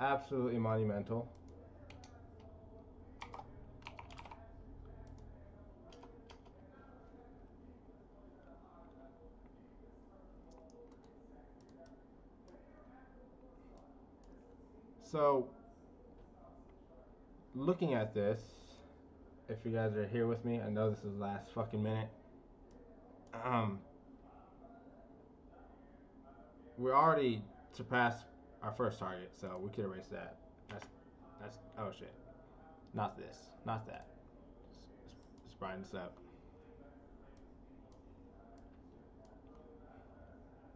absolutely monumental. So, looking at this, if you guys are here with me, I know this is the last fucking minute. Um, we already surpassed our first target, so we could erase that. That's oh shit. Not this, not that. Let's brighten this up.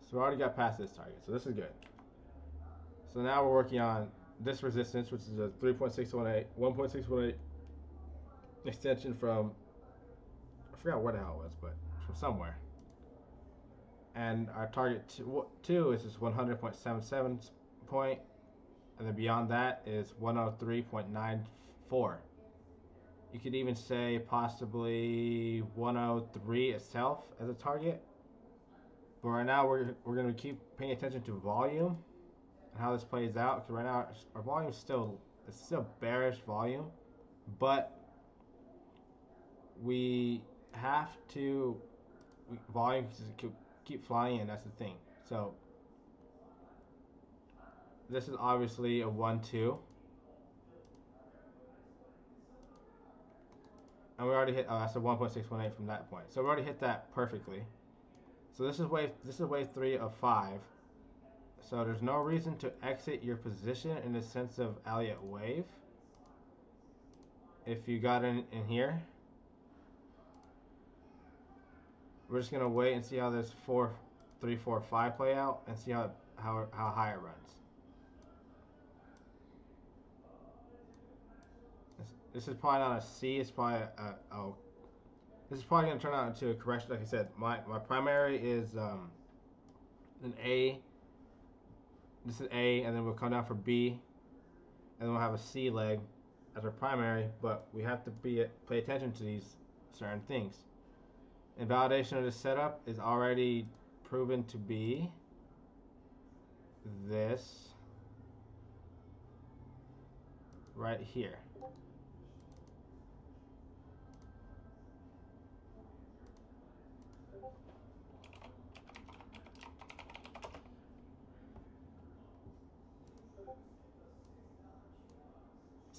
So we already got past this target, so this is good. So now we're working on this resistance, which is a 3.618, 1.618 extension from, I forgot where the hell it was, but from somewhere. And our target two is this 100.77 point, and then beyond that is 103.94. You could even say possibly 103 itself as a target. But right now we're going to keep paying attention to volume and how this plays out. Because right now our volume is still bearish volume, but we have to volume keep flying in. That's the thing. So this is obviously a 1-2. And we already hit, that's a 1.618 from that point. So we already hit that perfectly. So this is wave 3 of 5. So there's no reason to exit your position in the sense of Elliott wave. If you got in here, we're just gonna wait and see how this 4, 3, 4, 5 play out, and see how high it runs. This is probably not a C. It's probably a oh. This is probably gonna turn out into a correction. Like I said, my primary is an A. This is A, and then we'll come down for B, and then we'll have a C leg as our primary. But we have to pay attention to these certain things. And validation of this setup is already proven to be this right here.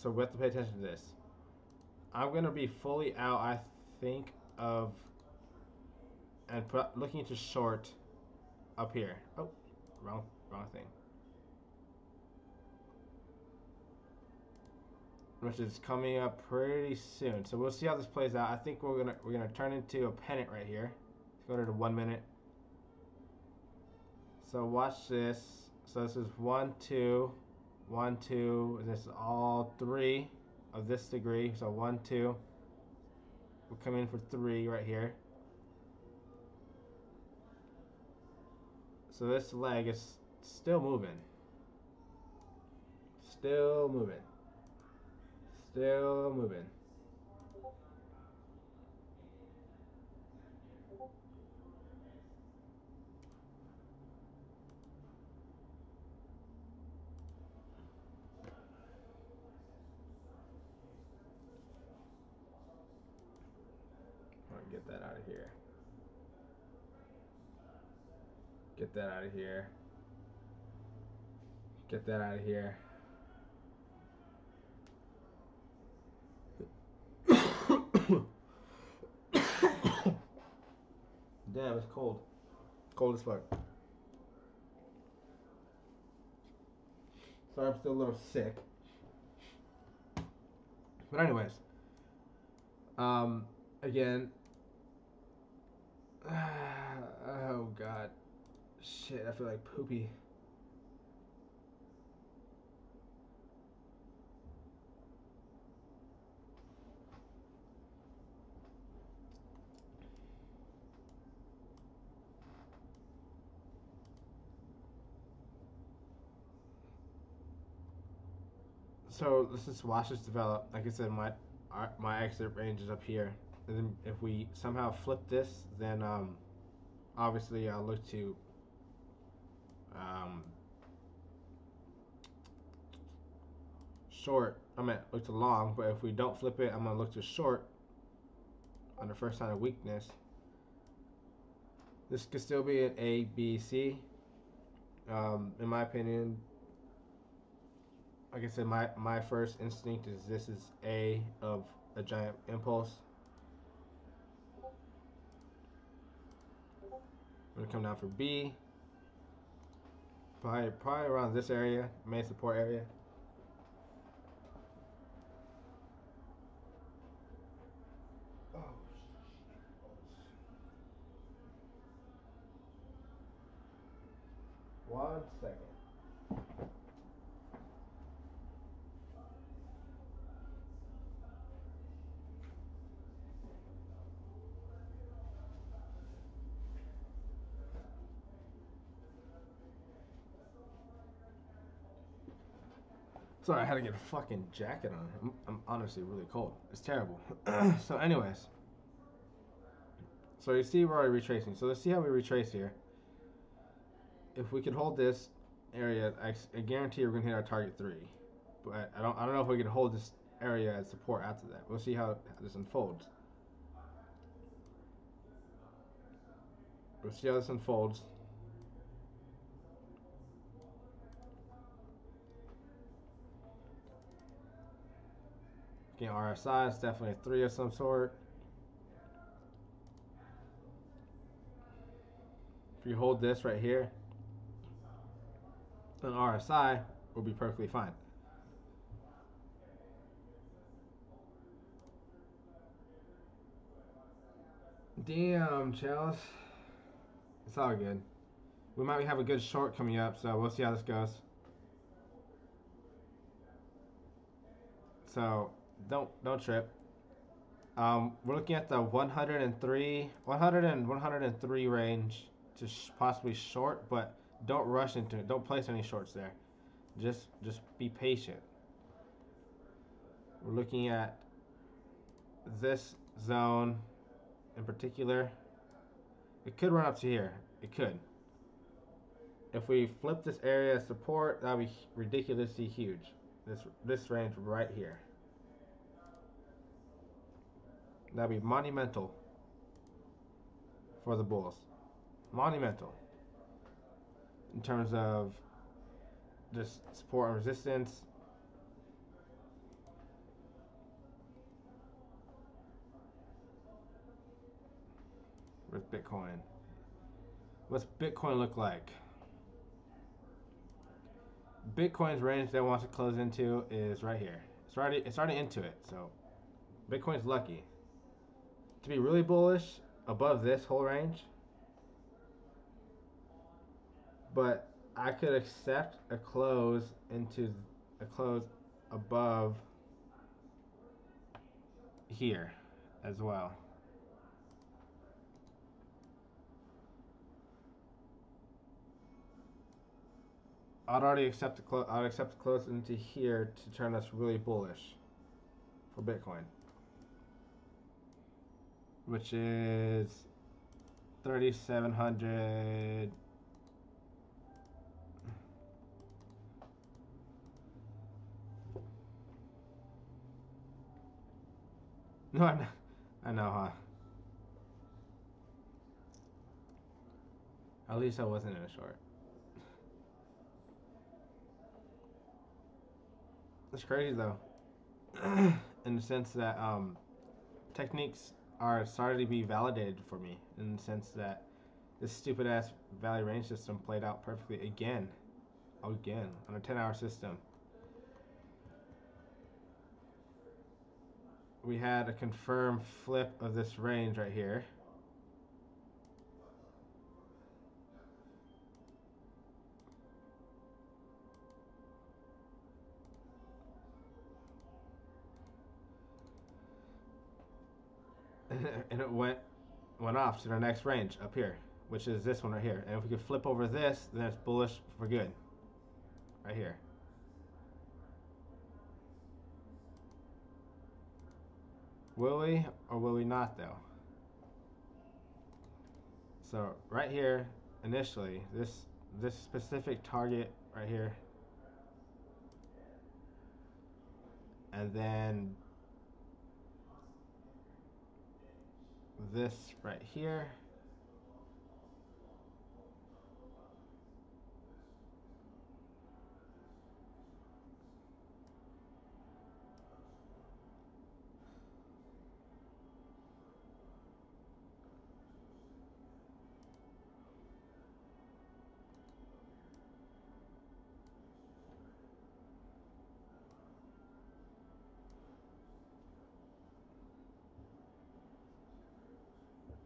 So we have to pay attention to this. I'm gonna be fully out, I think, of and looking to short up here. Oh, wrong thing. Which is coming up pretty soon. So we'll see how this plays out. I think we're gonna turn into a pennant right here. Let's go to the 1 minute. So watch this. So this is 1, 2, 1, 2, and this is all 3 of this degree. So 1, 2. We'll come in for 3 right here. So this leg is still moving. Still moving. Still moving. Get that out of here. Get that out of here. Get that out of here. Damn, it's cold. Cold as fuck. Sorry, I'm still a little sick. But anyways, again, oh god, shit, I feel like poopy. So let's just watch this develop. Like I said, my exit range is up here. And then if we somehow flip this, then obviously I'll look to short, I mean look to long, but if we don't flip it, I'm gonna look to short on the first sign of weakness. This could still be an A, B, C. In my opinion, like I said, my first instinct is this is A of a giant impulse. I'm gonna come down for B. Probably around this area, main support area. Oh, 1 second. Sorry, I had to get a fucking jacket on. I'm honestly really cold. It's terrible. So, anyways, so you see we're already retracing. So let's see how we retrace here. If we could hold this area, I guarantee we're gonna hit our target 3. But I don't know if we can hold this area as support after that. We'll see how this unfolds. We'll see how this unfolds. Again, RSI is definitely a 3 of some sort. If you hold this right here, then RSI will be perfectly fine. Damn, Chels. It's all good. We might have a good short coming up, so we'll see how this goes. So don't trip. We're looking at the 103, 100 and 103 range to possibly short, but don't rush into it. Don't place any shorts there. Just be patient. We're looking at this zone in particular. It could run up to here. It could. If we flip this area as support, that would be ridiculously huge. This range right here. That would be monumental for the bulls. Monumental. In terms of just support and resistance. With Bitcoin. What's Bitcoin look like? Bitcoin's range that it wants to close into is right here. It's already into it, so Bitcoin's lucky. To be really bullish above this whole range, but I could accept a close above here as well. I'd accept the close into here to turn us really bullish for Bitcoin, which is 3,700. No, I know, huh? At least I wasn't in a short. It's crazy though, in the sense that techniques are starting to be validated for me. In the sense that this stupid ass value range system played out perfectly again on a 10-hour system. We had a confirmed flip of this range right here. And it went off to the next range up here, which is this one right here. And if we could flip over this, then it's bullish for good. Right here. Will we or will we not though? So right here, initially, this specific target right here and then this right here.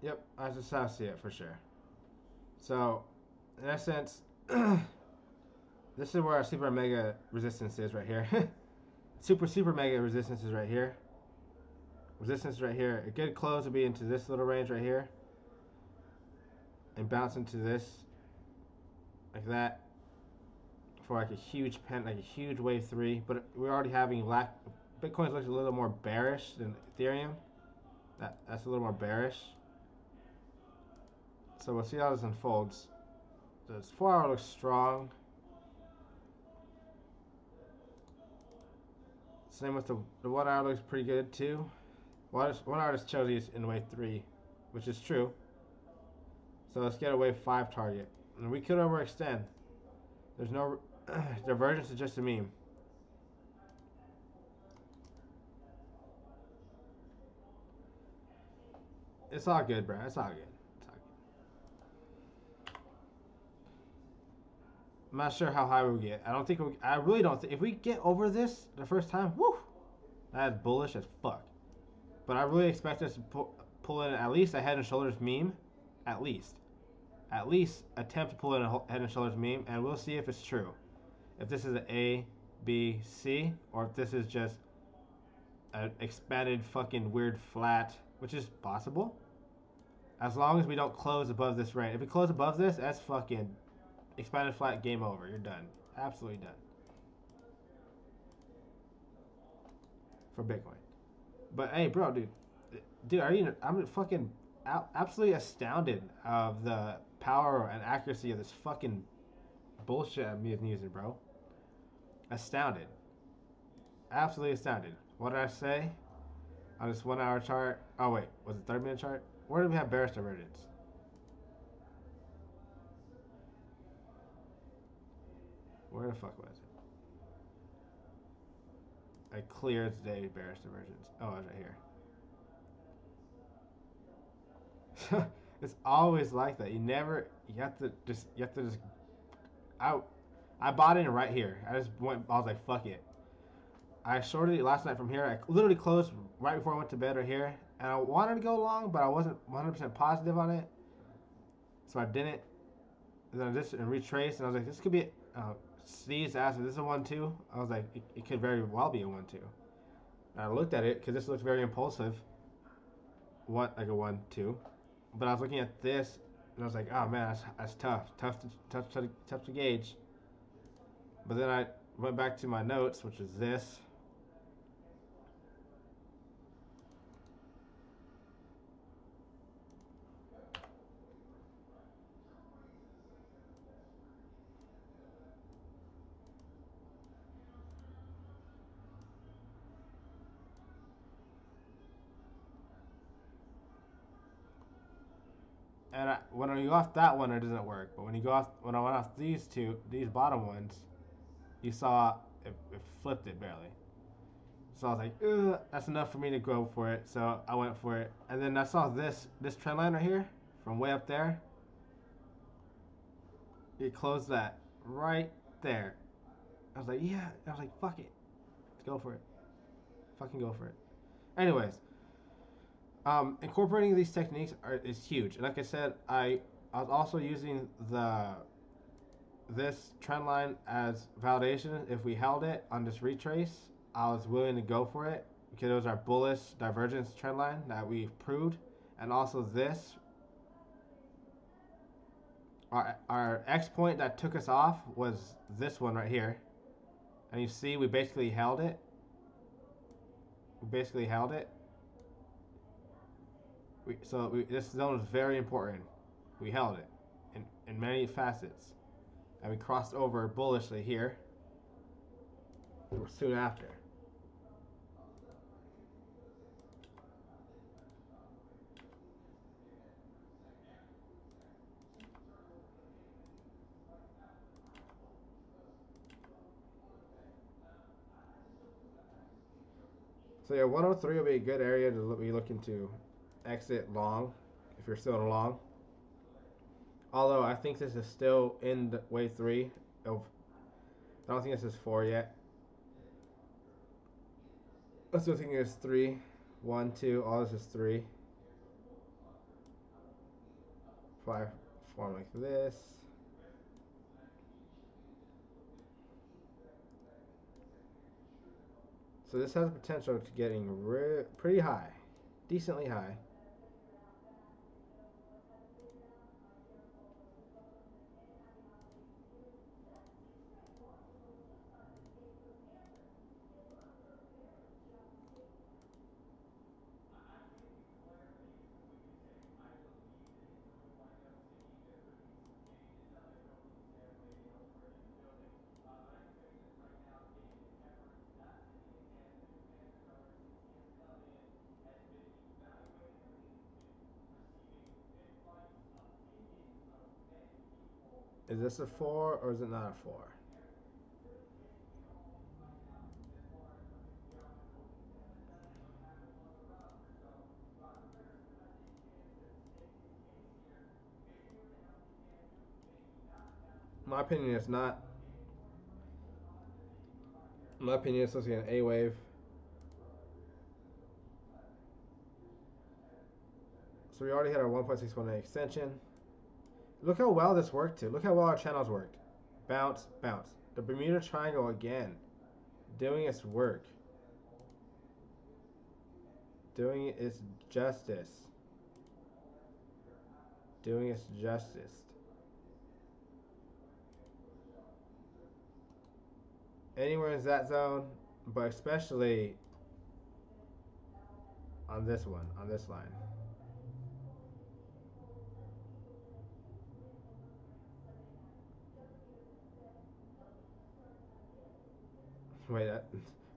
Yep, that's just how I see it for sure. So, in essence, this is where our super mega resistance is right here. Super mega resistance is right here. Resistance right here. A good close would be into this little range right here, and bounce into this like that for like a huge like a huge wave 3. But we're already having Bitcoin looks a little more bearish than Ethereum. That's a little more bearish. So we'll see how this unfolds. This 4-hour looks strong. Same with the 1 hour looks pretty good too. 1 hour just shows you in wave 3, which is true. So let's get a wave 5 target. And we could overextend. There's no divergence is just a meme. It's all good, bro. It's all good. It's all good. I'm not sure how high we get. I really don't think. If we get over this the first time, woo, that is bullish as fuck. But I really expect us to pull in at least a head and shoulders meme. At least. At least attempt to pull in a head and shoulders meme, and we'll see if it's true. If this is an A, B, C, or if this is just an expanded fucking weird flat, which is possible. As long as we don't close above this range. If we close above this, that's fucking expanded flat, game over. You're done. Absolutely done. For Bitcoin. But hey, bro, I'm fucking absolutely astounded of the power and accuracy of this fucking bullshit I'm using, bro. Astounded. Absolutely astounded. What did I say? On this 1 hour chart. Oh wait, was it 30-minute chart? Where do we have bearish divergence? Where the fuck was it? A clear as day bearish divergence. Oh, it's right here. It's always like that. You have to just I bought in right here. I was like, fuck it. I shorted it last night from here. I literally closed right before I went to bed right here. And I wanted to go long, but I wasn't 100% positive on it. So I didn't. And then I just retraced, and I was like, this could be Steve's asked if this is a 1-2. I was like, it could very well be a 1-2. And I looked at it because this looks very impulsive. Like a 1-2. But I was looking at this, and I was like, oh man, that's tough to gauge. But then I went back to my notes, which is this. And when you go off that one, it doesn't work. But when I went off these bottom ones, you saw it flipped it barely. So I was like, ugh, that's enough for me to go for it. So I went for it. And then I saw this trend line right here from way up there. It closed that right there. I was like, yeah. I was like, fuck it. Let's go for it. Fucking go for it. Anyways, incorporating these techniques is huge. And like I said, I was also using this trend line as validation. If we held it on this retrace, I was willing to go for it because it was our bullish divergence trend line that we proved. And also this, our X point that took us off was this one right here. And you see we basically held it. This zone is very important. We held it in many facets. And we crossed over bullishly here soon after. So yeah, 103 will be a good area to be looking to exit long if you're still in a long. Although I think this is still in the wave 3 of, I don't think this is 4 yet. I still think it's 3, 1, 2, all this is 3. 5 form like this. So this has potential to getting pretty high, decently high. Is this a 4 or is it not a 4? My opinion is not. In my opinion, it's supposed to be an A wave. So we already had our 1.618 extension. Look how well this worked too. Look how well our channels worked. Bounce, bounce. The Bermuda Triangle again, doing its work. Doing its justice. Doing its justice. Anywhere in that zone, but especially on this one, on this line. Wait,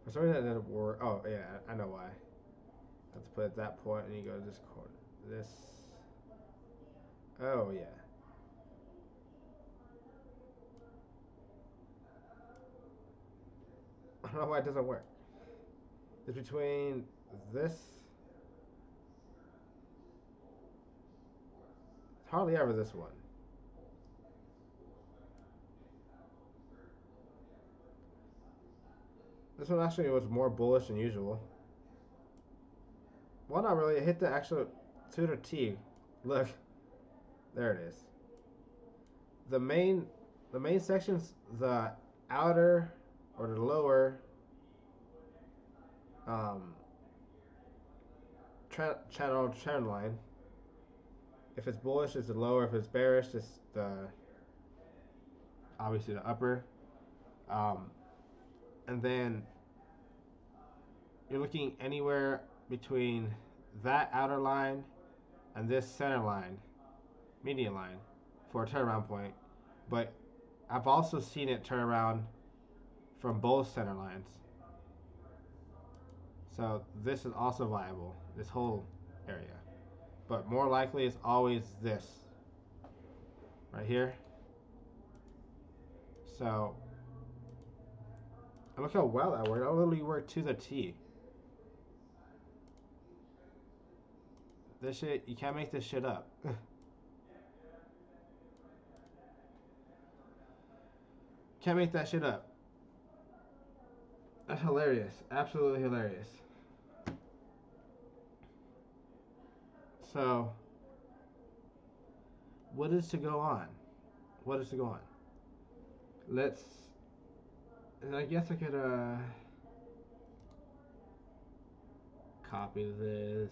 for some reason that didn't work. Oh yeah, I know why. I have to put at that point and you go to this corner. This. Oh yeah. I don't know why it doesn't work. It's between this. It's hardly ever this one. This one actually was more bullish than usual. Well, not really. It hit the actual to the T. Look, there it is. The main, the main section's the outer or the lower um, channel trend line. If it's bullish, it's the lower. If it's bearish, it's the obviously the upper. Um, and then you're looking anywhere between that outer line and this center line, median line, for a turnaround point. But I've also seen it turn around from both center lines. So this is also viable, this whole area. But more likely it's always this right here. So and look how well that worked. That literally worked to the T. This shit, you can't make this shit up. Can't make that shit up. That's hilarious. Absolutely hilarious. So, what is to go on? What is to go on? Let's. I guess I could copy this.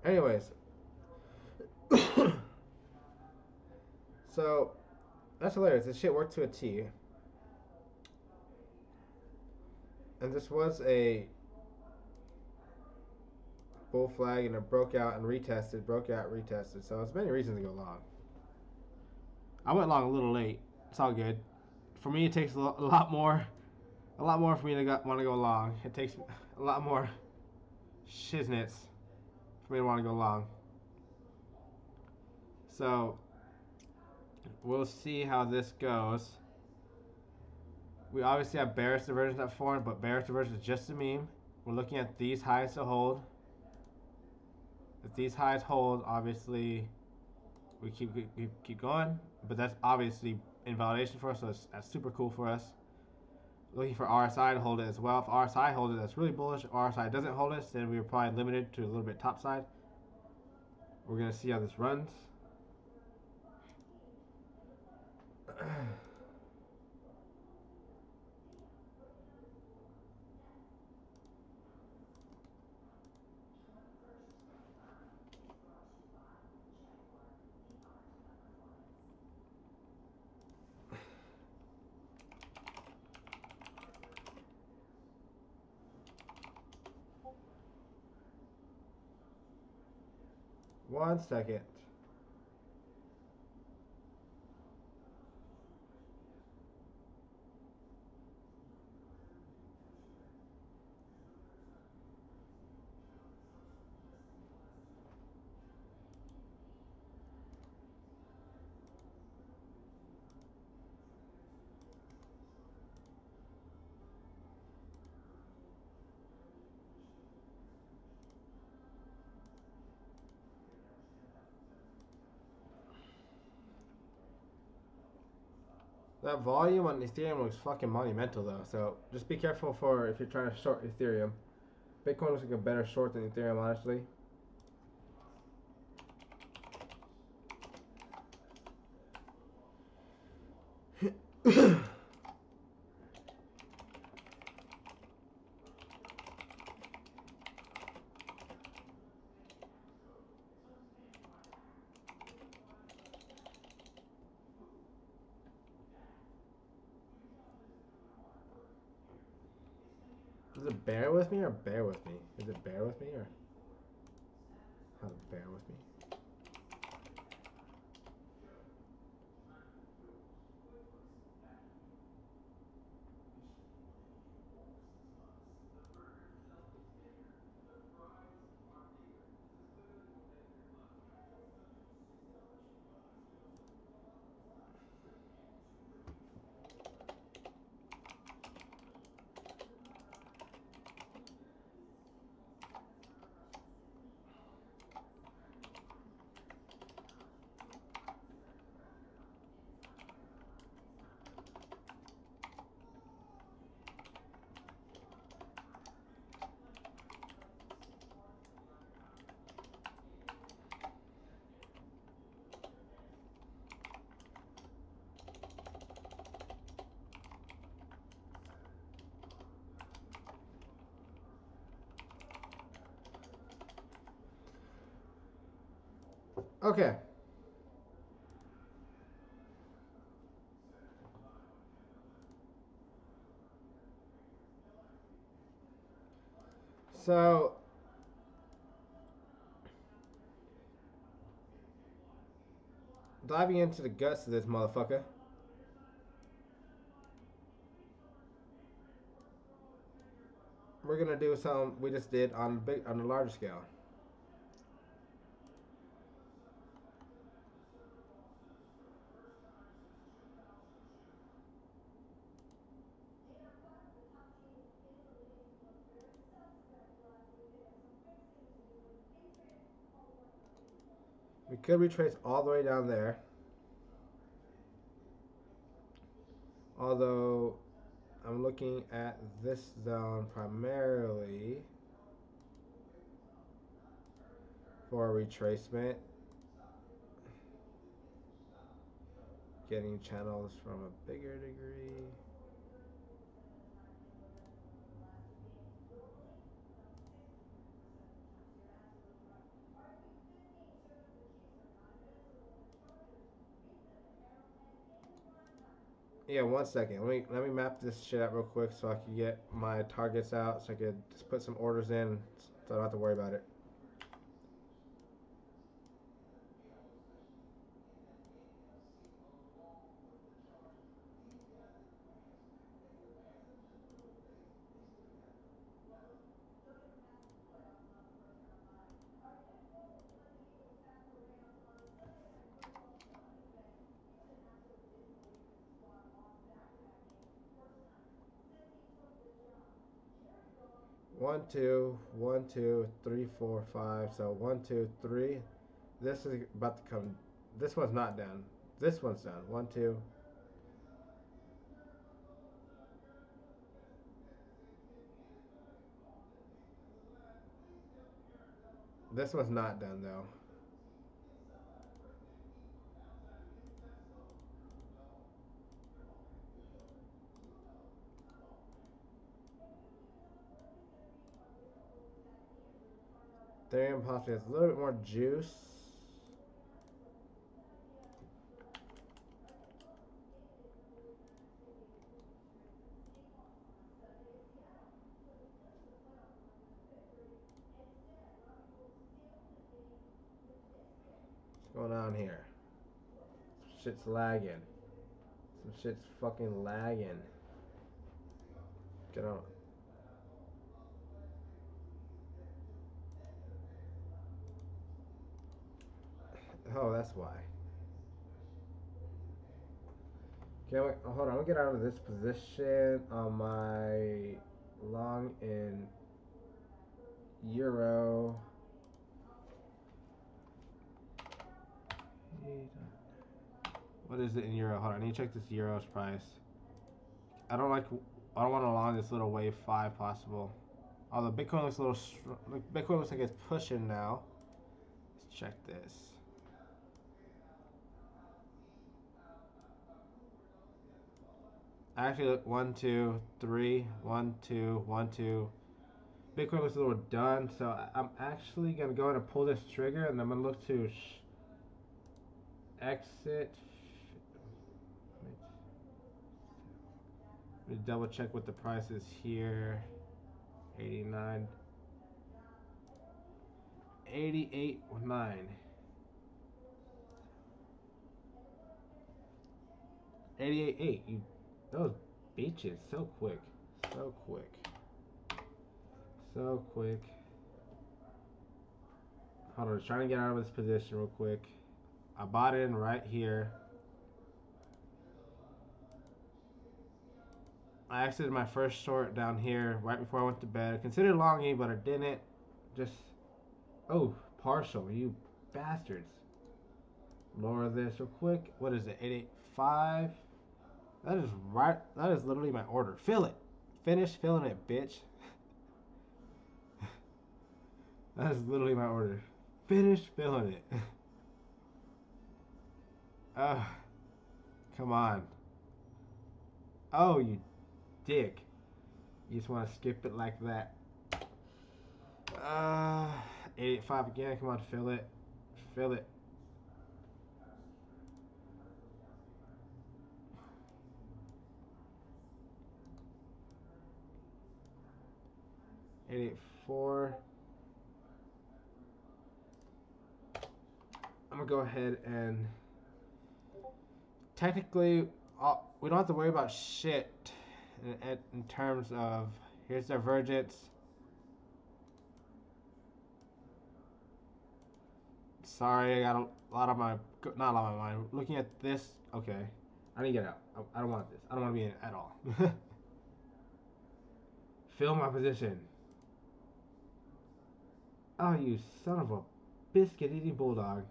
Anyways, so that's hilarious. This shit worked to a T. And this was a bull flag and it broke out and retested, broke out, retested. So there's many reasons to go long. I went long a little late. It's all good. For me, it takes a lot more, for me to want to go long. It takes a lot more shiznits for me to want to go long. So we'll see how this goes. We obviously have bearish divergence at 4, but bearish divergence is just a meme. We're looking at these highs to hold. If these highs hold, obviously we keep going, but that's obviously invalidation for us, so that's super cool for us. Looking for RSI to hold it as well. If RSI holds it, that's really bullish. If RSI doesn't hold us, then we're probably limited to a little bit top side. We're gonna see how this runs. 1 second. That volume on Ethereum looks fucking monumental though, so just be careful for if you're trying to short Ethereum. Bitcoin looks like a better short than Ethereum, honestly. Is it bear with me or bear with me? Is it bear with me or how to bear with me? Okay. So diving into the guts of this motherfucker. We're gonna do something we just did on the larger scale. We could retrace all the way down there. Although I'm looking at this zone primarily for retracement. Getting channels from a bigger degree. Yeah, 1 second. Let me map this shit out real quick so I can get my targets out so I could just put some orders in so I don't have to worry about it. 1, 2, 1, 2, 3, 4, 5. So 1, 2, 3. This is about to come. This one's not down. This one's down. 1, 2. This one's not done though. Ethereum possibly has a little bit more juice. What's going on here? Shit's lagging. Some shit's fucking lagging. Get on. Oh, that's why. Okay, wait, hold on. I'm gonna get out of this position on my long in euro. What is it in euro? Hold on, I need to check this euro's price. I don't like. I don't want to long this little wave 5 possible. Although Bitcoin looks a little. Bitcoin looks like it's pushing now. Let's check this. Actually, look, 1, 2, 3, 1, 2, 1, 2. Bitcoin looks a little done, so I'm actually gonna go ahead and pull this trigger, and I'm gonna look to exit. Let me double check what the price is here. 89, 88.9. 88.8. You, those beaches so quick, so quick, so quick. Hold on, I was trying to get out of this position real quick. I bought in right here. I exited my first short down here right before I went to bed. I considered longy, but I didn't. Just, oh, partial, you bastards. Lower this real quick. What is it, 885? That is right, that is literally my order. Fill it. Finish filling it, bitch. That is literally my order. Finish filling it. Ugh. Come on. Oh, you dick. You just want to skip it like that. 885 again. Come on, fill it. Fill it. 884. I'm gonna go ahead and technically we don't have to worry about shit in terms of here's divergence. Sorry, I got a lot on my not a lot on my mind. Looking at this, okay, I need to get out. I don't want this. I don't want to be in it at all. Fill my position. Oh, you son of a biscuit eating bulldog.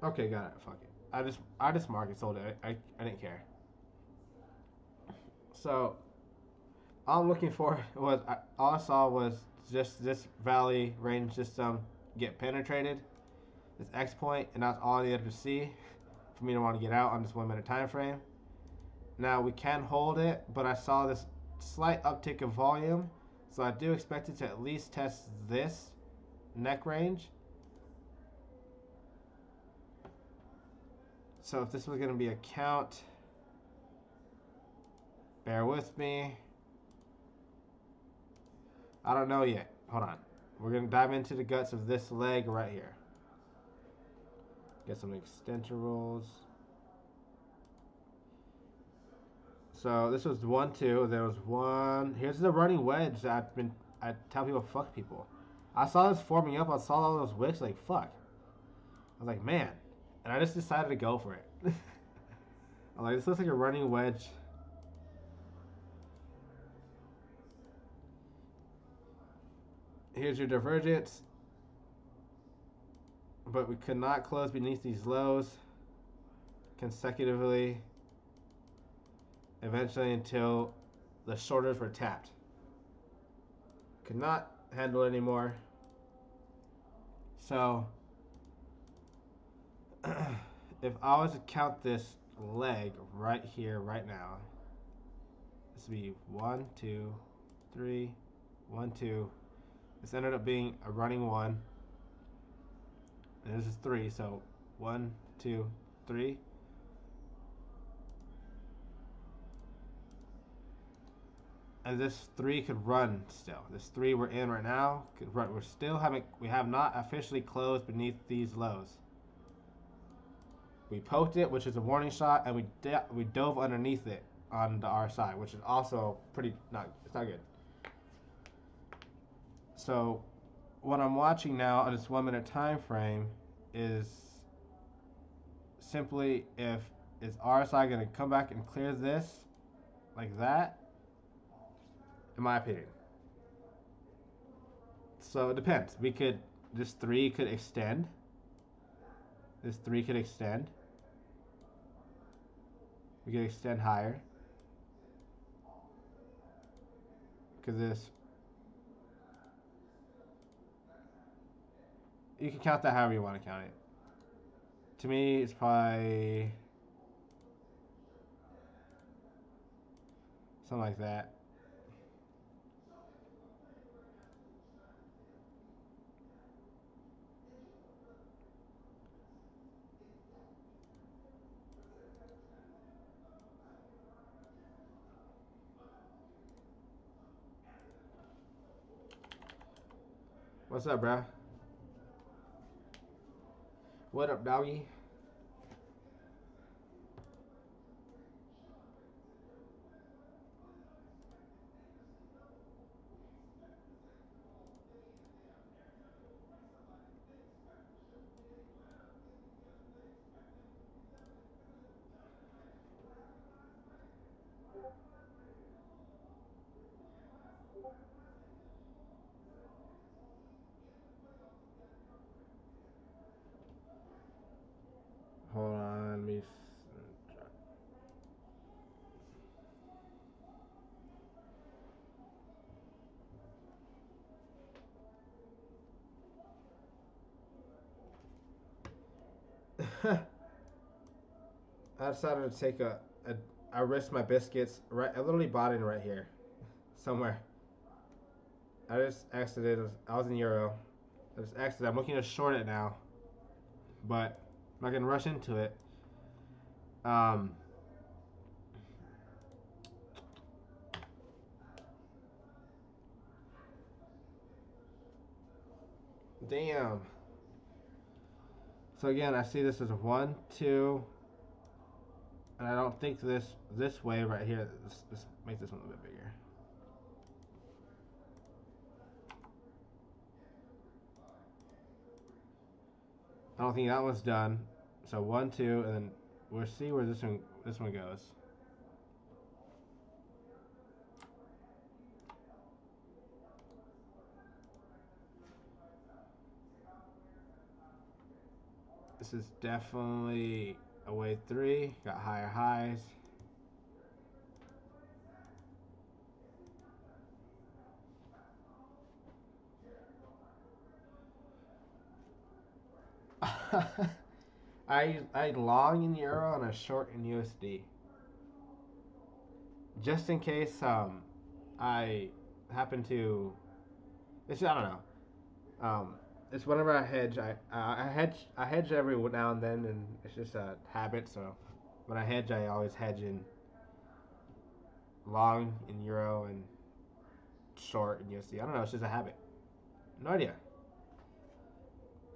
Okay, got it. Fuck it. I just market sold it. I didn't care. So all I'm looking for was all I saw was just this valley range system get penetrated, this X point, and that's all I needed to see for me to want to get out on this 1 minute time frame. Now we can hold it, but I saw this slight uptick of volume, so I do expect it to at least test this neck range. So if this was going to be a count, bear with me. I don't know yet. Hold on. We're going to dive into the guts of this leg right here. Get some extension rules. So this was 1-2. There was one. Here's the running wedge that I tell people fuck people. I saw this forming up. I saw all those wicks. Like fuck. I was like man, and I just decided to go for it. I'm like this looks like a running wedge. Here's your divergence, but we could not close beneath these lows consecutively. Eventually, until the shoulders were tapped. Could not handle it anymore. So, if I was to count this leg right here, right now, this would be 1, 2, 3, 1, 2. This ended up being a running 1. And this is 3, so 1, 2, 3. And this 3 could run still. This 3 we're in right now could run. We have not officially closed beneath these lows. We poked it, which is a warning shot, and we dove underneath it on the RSI, which is also it's not good. So what I'm watching now on this 1 minute time frame is simply if is RSI going to come back and clear this like that, in my opinion. So it depends. This 3 could extend. This 3 could extend. We could extend higher. Because you can count that however you want to count it. To me, it's probably something like that. What's up, bro? What up, doggy? Hold on, let me. I decided to take I risked my biscuits. Right, I literally bought it right here, somewhere. I just exited. I was in Euro. I just exited. I'm looking to short it now, but I'm not gonna rush into it. Um, damn. So again, I see this as a 1, 2, and I don't think this way right here. Let's make this one a little bit bigger. I don't think that one's done. So 1, 2, and then we'll see where this one goes. This is definitely a wave 3. Got higher highs. I long in Euro and I short in USD. Just in case I happen to I don't know. It's whenever I hedge, I hedge every now and then, and it's just a habit. So when I hedge, I always hedge in long in Euro and short in USD. I don't know. It's just a habit. No idea.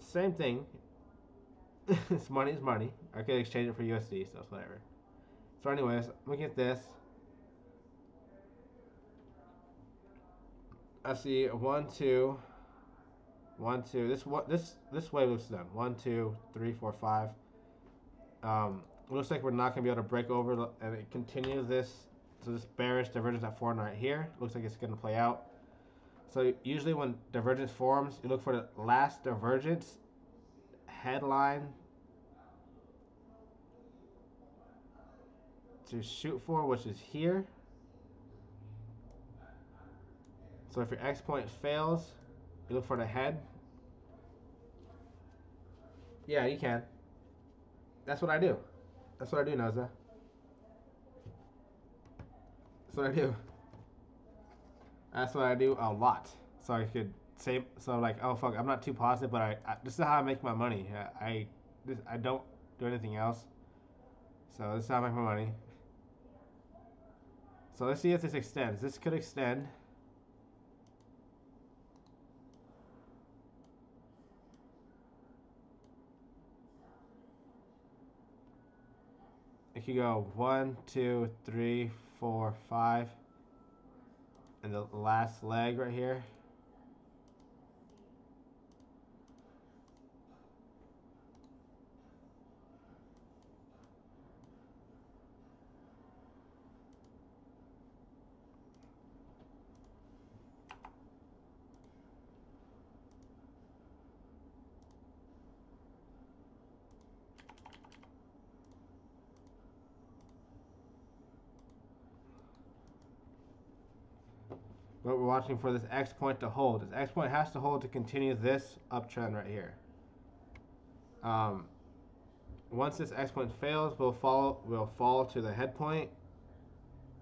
Same thing. It's money. I could exchange it for USD, so it's whatever. So anyways, looking at this, I see 1, 2, 1, 2. This wave looks done. 1, 2, 3, 4, 5. It looks like we're not gonna be able to break over, and it continues this. So this bearish divergence at 4 right here looks like it's gonna play out. So usually when divergence forms, you look for the last divergence headline to shoot for, which is here. So if your X point fails, you look for the head. Yeah, you can. That's what I do. That's what I do, Naza. That's what I do. That's what I do a lot. So I could say, so like, oh fuck, I'm not too positive, but this is how I make my money. I don't do anything else. So this is how I make my money. So let's see if this extends. This could extend. It could go 1, 2, 3, 4, 5, and the last leg right here. But we're watching for this X point to hold. This X point has to hold to continue this uptrend right here. Once this X point fails, we'll fall to the head point,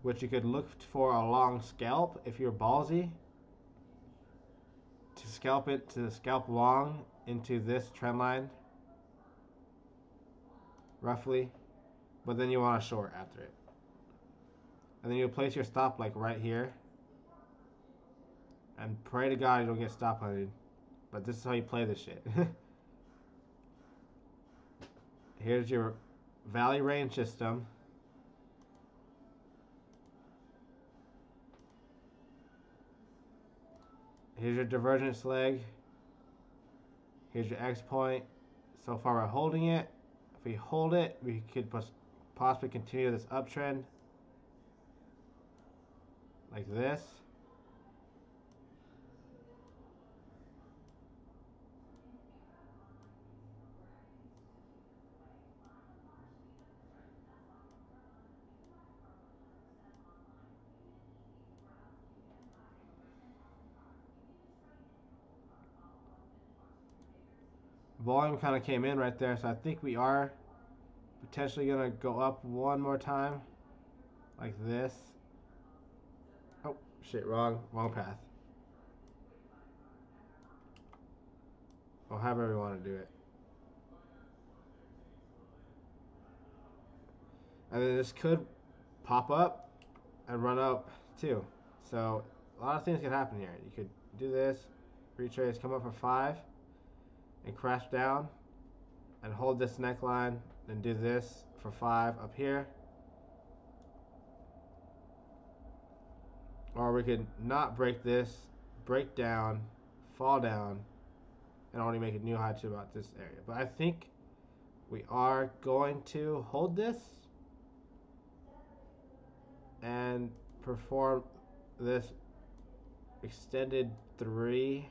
which you could look for a long scalp if you're ballsy. To scalp long into this trend line, roughly. But then you want to short after it. And then you place your stop like right here. And pray to God you don't get stop hunted. But this is how you play this shit. Here's your value range system. Here's your divergence leg. Here's your X point. So far we're holding it. If we hold it, we could possibly continue this uptrend. Like this. Volume kind of came in right there, so I think we are potentially going to go up one more time. Like this. Oh, shit, wrong path. Or however we want to do it. And then this could pop up and run up too. So a lot of things could happen here. You could do this, retrace, come up for 5, and crash down, and hold this neckline, and do this for 5 up here. Or we could not break this, break down, fall down, and only make a new high to about this area. But I think we are going to hold this and perform this extended 3.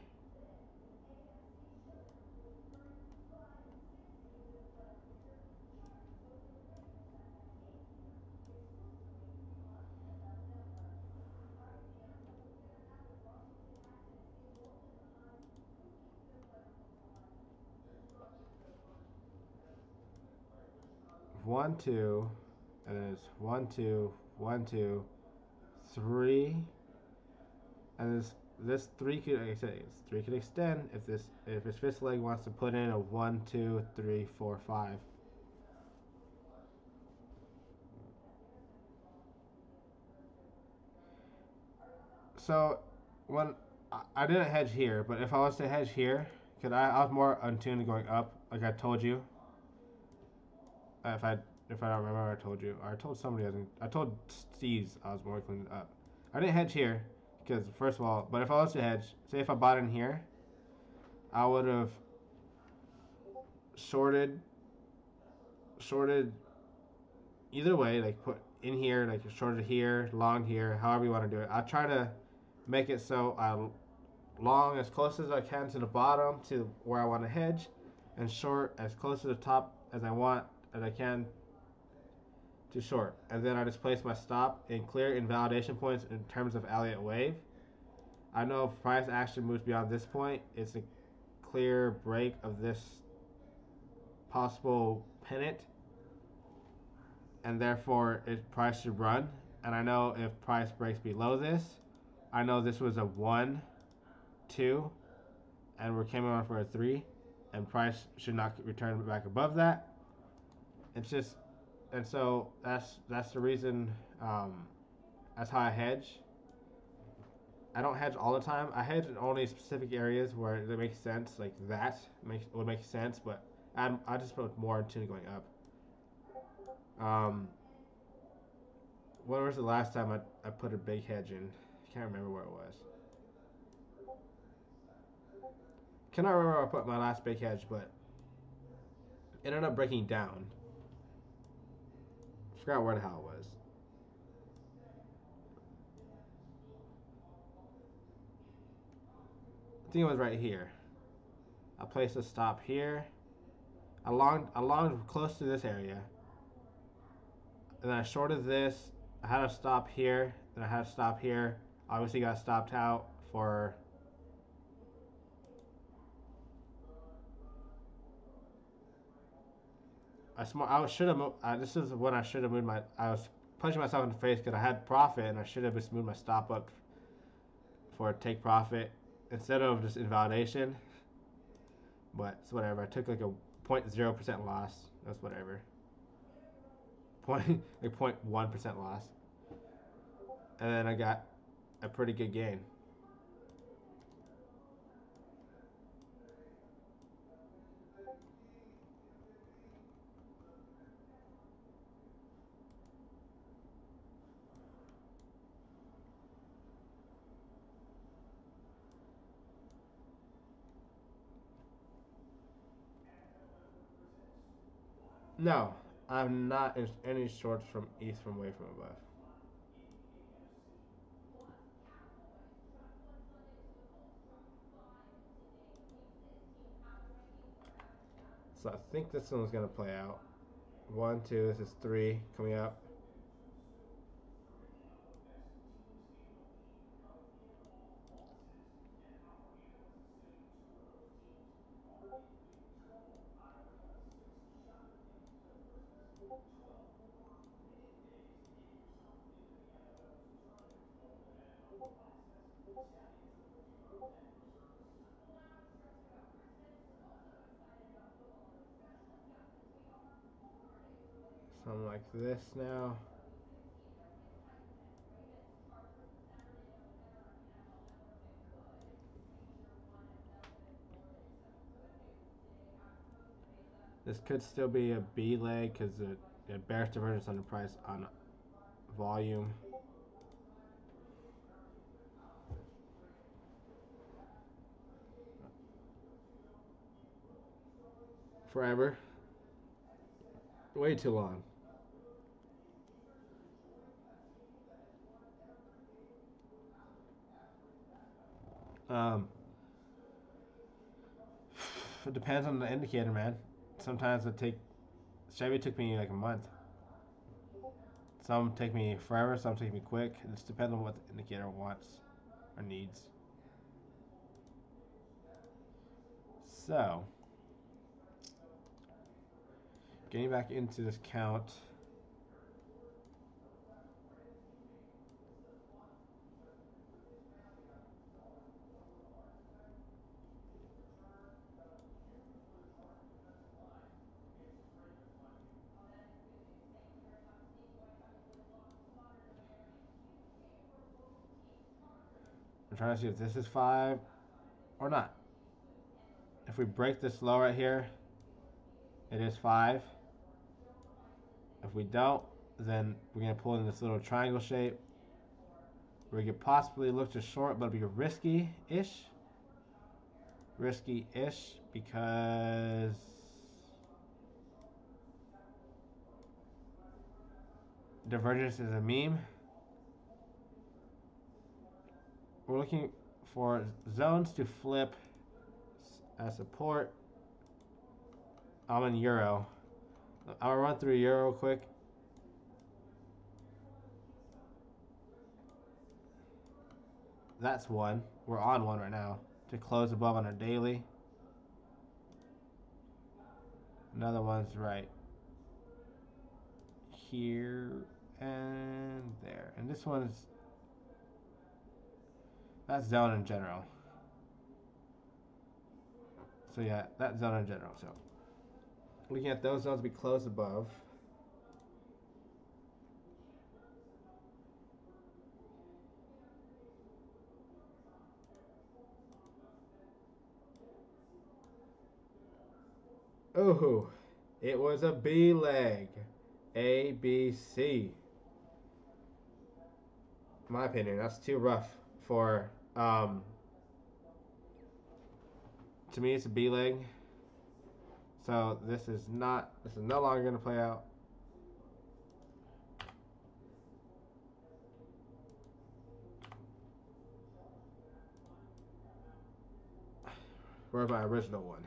One, 2, and then it's 1, 2, 1, 2, 3, and this 3 could, like I said, 3 could extend if his fifth leg wants to put in a 1, 2, 3, 4, 5. So when I didn't hedge here, but if I was to hedge here, cause I was more untuned to going up, like I told you. If I don't remember, I told you, or I told somebody, I told Steve's I was more inclined up. I didn't hedge here, Because first of all, but if I was to hedge, say if I bought in here, I would have shorted, shorted either way, like put in here, like shorted here, long here, however you want to do it. I'll try to make it so I long as close as I can to the bottom to where I want to hedge, and short as close to the top as I can to short. And then I just place my stop in clear invalidation points in terms of Elliott wave. I know if price action moves beyond this point, it's a clear break of this possible pennant, and therefore price should run. And I know if price breaks below this, I know this was a 1, 2, and we're coming on for a 3, and price should not return back above that. It's just, and so that's the reason. That's how I hedge. I don't hedge all the time. I hedge in only specific areas where it makes sense, like that would make sense. But I just put more into going up. When was the last time I put a big hedge in? I can't remember where it was. Cannot remember where I put my last big hedge, but it ended up breaking down. I forgot where the hell it was. I think it was right here. I placed a stop here. Along close to this area. And then I shorted this. I had a stop here. Then I had a stop here. Obviously got stopped out for I should have. This is when I should have moved my. I was punching myself in the face because I had profit and I should have just moved my stop up for a take profit instead of just invalidation. But it's whatever. I took like a 0.0% loss. That's whatever. Like 0.1% loss, and then I got a pretty good gain. No, I'm not in any shorts from east from away from above. So I think this one's gonna play out. 1, 2. This is 3 coming up. So I'm like this now. This could still be a B leg because it bears divergence on the price on volume. Forever. Way too long. Um, it depends on the indicator, man. Sometimes Chevy took me like a month. Some take me forever, some take me quick. It just depends on what the indicator wants or needs. So, getting back into this count. I'm trying to see if this is 5 or not. If we break this low right here, it is 5. If we don't, then we're going to pull in this little triangle shape. We could possibly look to short, but it'd be risky-ish. Risky-ish because divergence is a meme. We're looking for zones to flip as support. I'm in Euro. I'll run through Euro quick. That's one. We're on one right now. To close above on our daily. Another one's right here and there. And this one's, that's zone in general. So yeah, that zone in general. So looking at those zones we close above. Ooh, it was a B leg. A, B, C. In my opinion, that's too rough for, to me it's a B leg. So this is no longer going to play out. Where's my original one?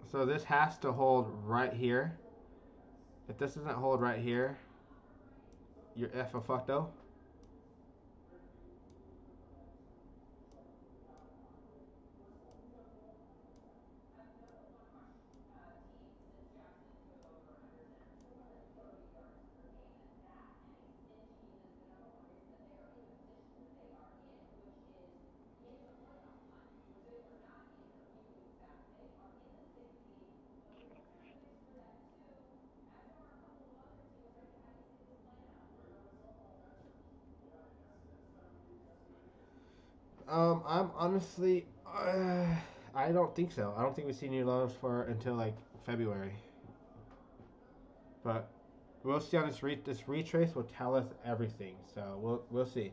So this has to hold right here. If this doesn't hold right here, you're F a fuckto. I'm honestly, I don't think so. I don't think we see new lows for until like February. But we'll see on this retrace will tell us everything. So we'll see.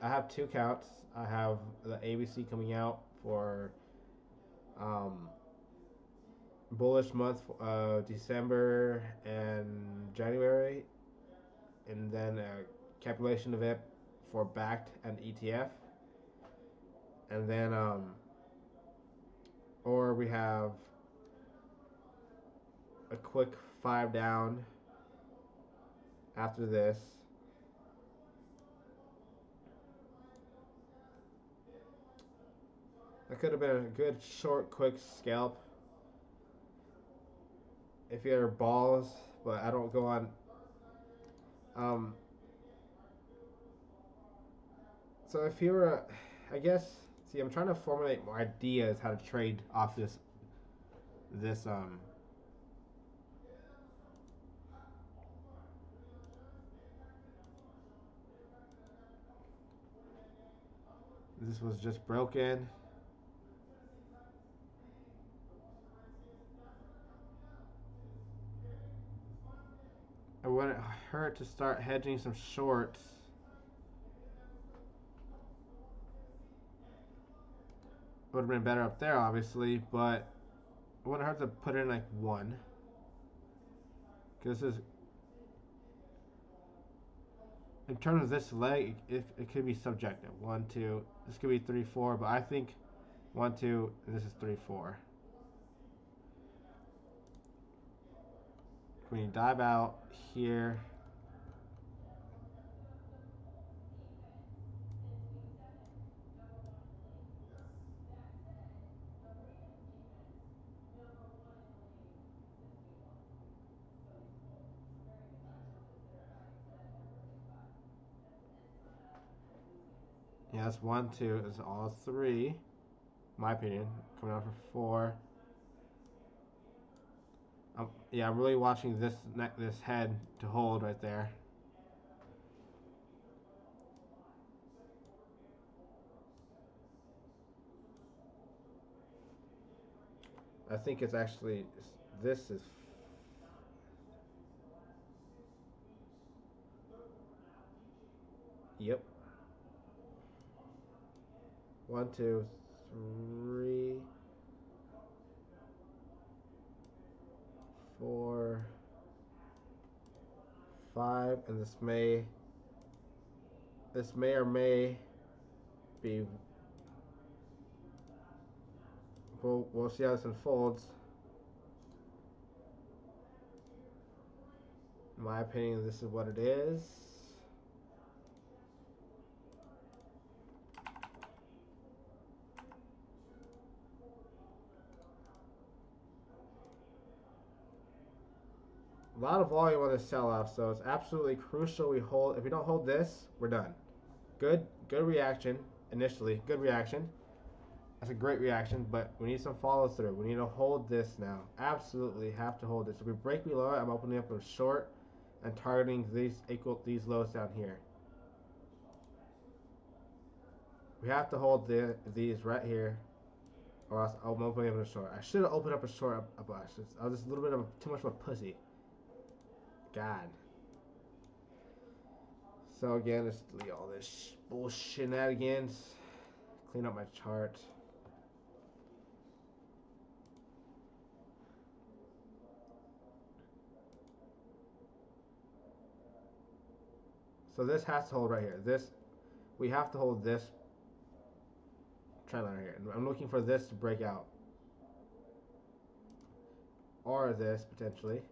I have two counts. I have the ABC coming out for um, bullish month December and January, and then a calculation of it for backed and ETF, and then or we have a quick 5 down after this. That could have been a good short quick scalp if you had balls, but I don't go on. Um, so if you were, I guess, see, I'm trying to formulate more ideas how to trade off this. This was just broken. It wouldn't hurt to start hedging some shorts. Would have been better up there, obviously, but it wouldn't hurt to put in like one. Because this is, in terms of this leg, it could be subjective. 1, 2. This could be 3, 4, but I think 1, 2, and this is 3, 4. When you dive out here, yeah, that's 1, 2. It's all 3. My opinion, coming out for 4. Yeah, I'm really watching this head to hold right there. I think it's actually this is. Yep. One, two, three, four, five, and this may or may be. We'll see how this unfolds. In my opinion, this is what it is. A lot of volume on this sell-off, so it's absolutely crucial we hold. If we don't hold this, we're done. Good reaction initially. Good reaction. That's a great reaction, but we need some follow through. We need to hold this now. Absolutely have to hold this. If we break below it, I'm opening up a short and targeting these lows down here. We have to hold these right here, or else I'm opening up a short. I should have opened up a short up. I was just a little bit of too much of a pussy. God. So again, let's delete all this bullshit shenanigans. Clean up my chart. So this has to hold right here. We have to hold this trend line right here. I'm looking for this to break out. Or this, potentially.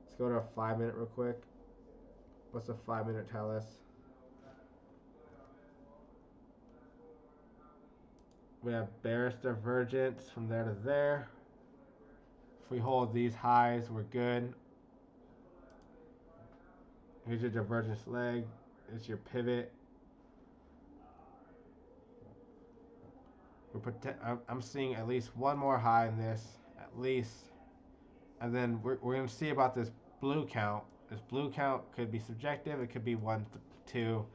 Let's go to a 5-minute real quick. What's a 5-minute tell us? We have bearish divergence from there to there. If we hold these highs, we're good. Here's your divergence leg. It's your pivot. I'm seeing at least one more high in this, at least. And then we're going to see about this blue count. This blue count could be subjective. It could be 1, 2.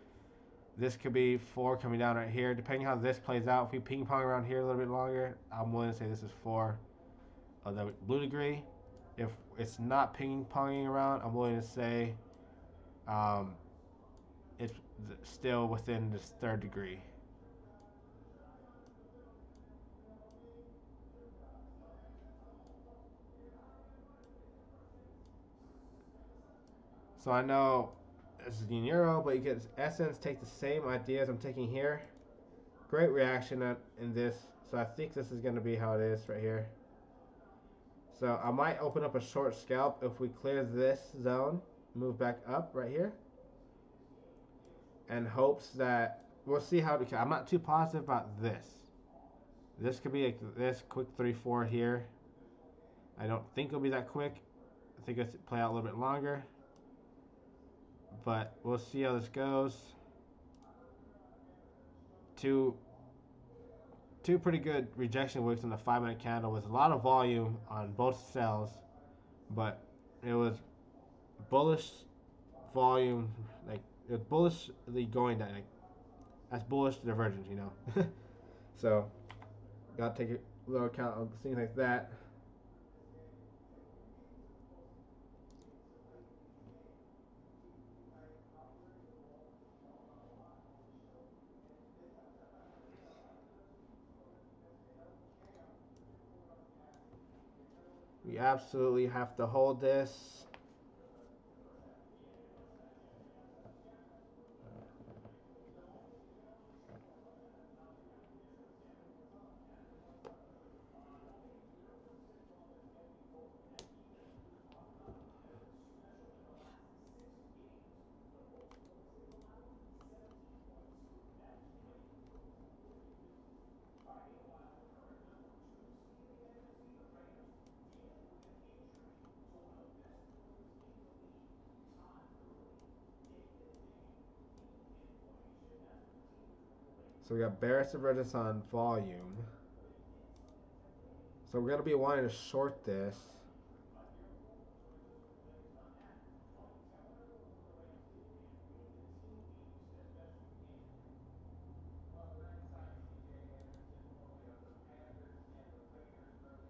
This could be 4 coming down right here. Depending how this plays out, if we ping pong around here a little bit longer, I'm willing to say this is 4 of the blue degree. If it's not ping ponging around, I'm willing to say um, it's still within this 3rd degree. So I know this is in euro, but you get essence, take the same ideas I'm taking here. Great reaction in this. So I think this is going to be how it is right here. So I might open up a short scalp if we clear this zone, move back up right here, and hopes that we'll see how it. I'm not too positive about this. This could be like this quick 3-4 here. I don't think it'll be that quick. I think it's play out a little bit longer, but we'll see how this goes. Two pretty good rejection wicks in the 5-minute candle with a lot of volume on both sells, but it was bullish volume, like it was bullishly going down. Like, that's bullish divergence, you know. So gotta take a little account of things like that. We absolutely have to hold this. So we got bearish divergence on volume. So we're gonna be wanting to short this.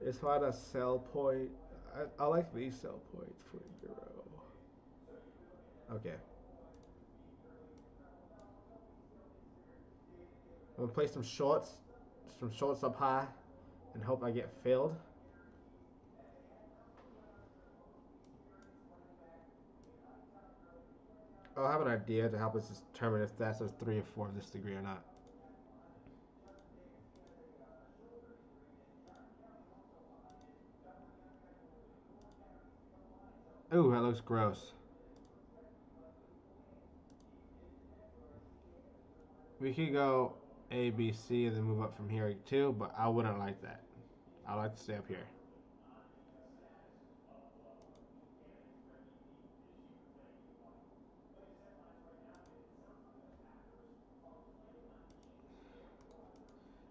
It's not a sell point. I like these sell points for euro. Okay. I'm gonna play some shorts up high, and hope I get filled. I'll have an idea to help us determine if that's a 3 or 4 of this degree or not. Ooh, that looks gross. We could go A, B, C, and then move up from here too, but I wouldn't like that. I like to stay up here.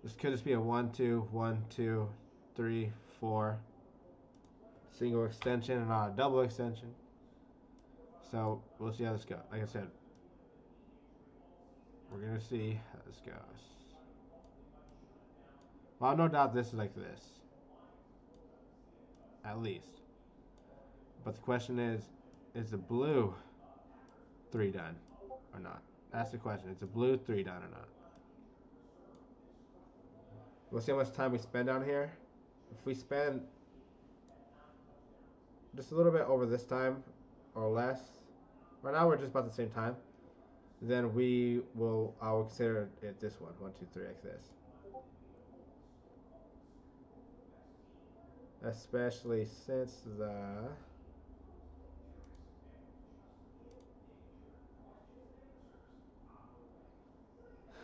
This could just be a 1, 2, 1, 2, 3, 4 single extension and not a double extension. So we'll see how this goes. Like I said, we're gonna see how this goes. Well, I've no doubt this is like this, at least. But the question is the blue 3 done or not? That's the question. It's a blue 3 done or not? We'll see how much time we spend down here. If we spend just a little bit over this time or less, right now we're just about the same time, then I will consider it this one, 1, 2, 3, like this. Especially since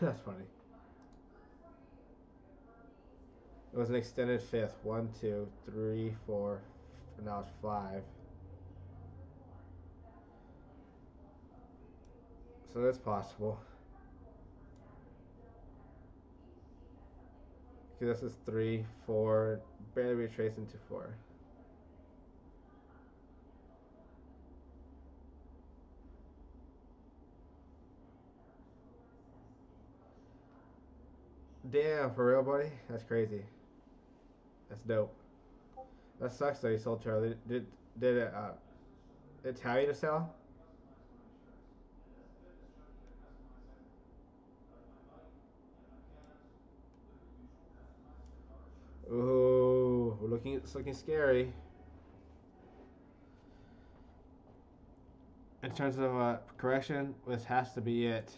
that's funny. It was an extended fifth. 1, 2, 3, 4, and now it's 5. So that's possible. Because this is 3, 4, barely retrace into 4. Damn, for real, buddy? That's crazy. That's dope. That sucks though. You sold Charlie. Did it tell you to sell? Ooh, it's looking scary. In terms of correction, this has to be it.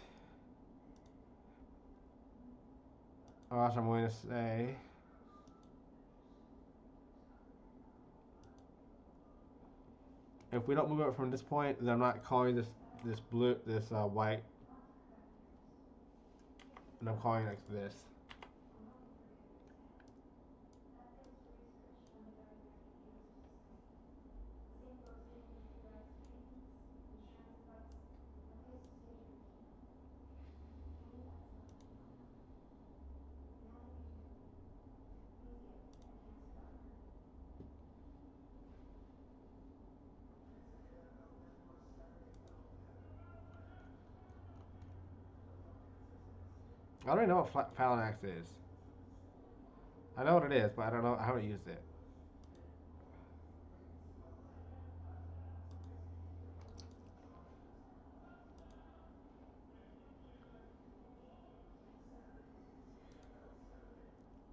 Or else I'm going to say. If we don't move it from this point, then I'm not calling this blue this white, and I'm calling it like this. I don't even know what Phalanx is. I know what it is, but I don't know. I haven't used it.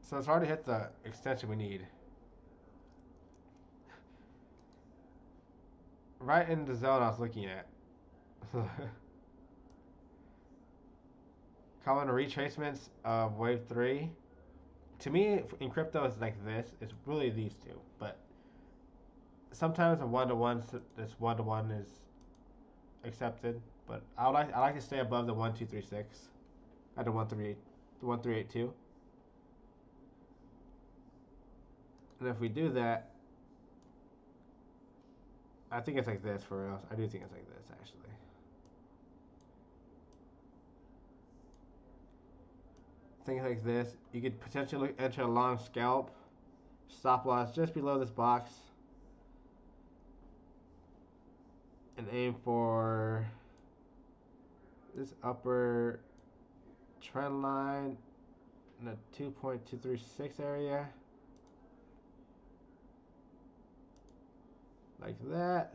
So it's already hit the extension we need. Right in the zone I was looking at. Common retracements of wave 3. To me, in crypto, it's like this. It's really these two. But sometimes a one-to-one, this one-to-one is accepted. But I like to stay above the 1, 2, 3, 6. At the 1, 3, 8, the 1, 3, 8, 2. And if we do that, I think it's like this for real. I do think it's like this, actually. Things like this. You could potentially enter a long scalp. Stop loss just below this box. And aim for this upper trend line in the 2.236 area. like that.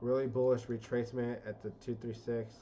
Really bullish retracement at the 236.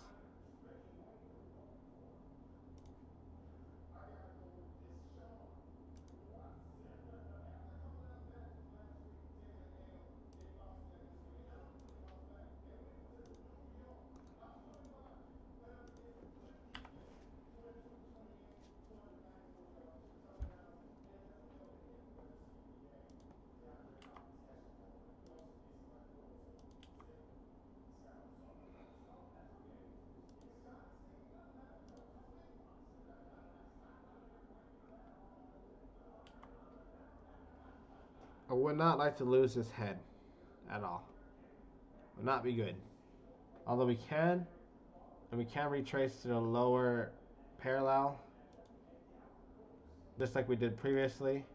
I would not like to lose this head at all. Would not be good. Although we can, and we can retrace to the lower parallel, just like we did previously.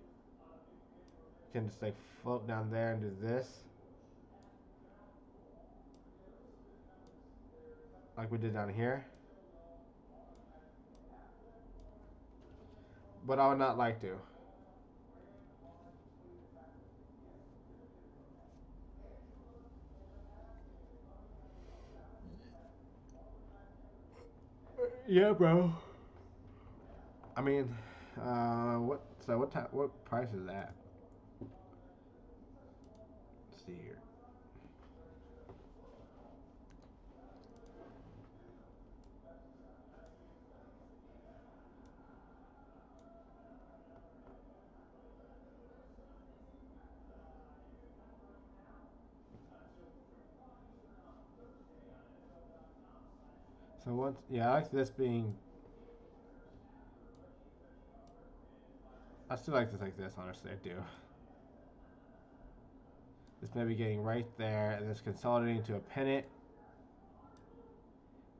We can just like float down there and do this, like we did down here. But I would not like to. Yeah, bro. I mean, what price is that? Let's see here. So what? Yeah, I like this being. I still like this like this. Honestly, I do. This may be getting right there, and this consolidating to a pennant,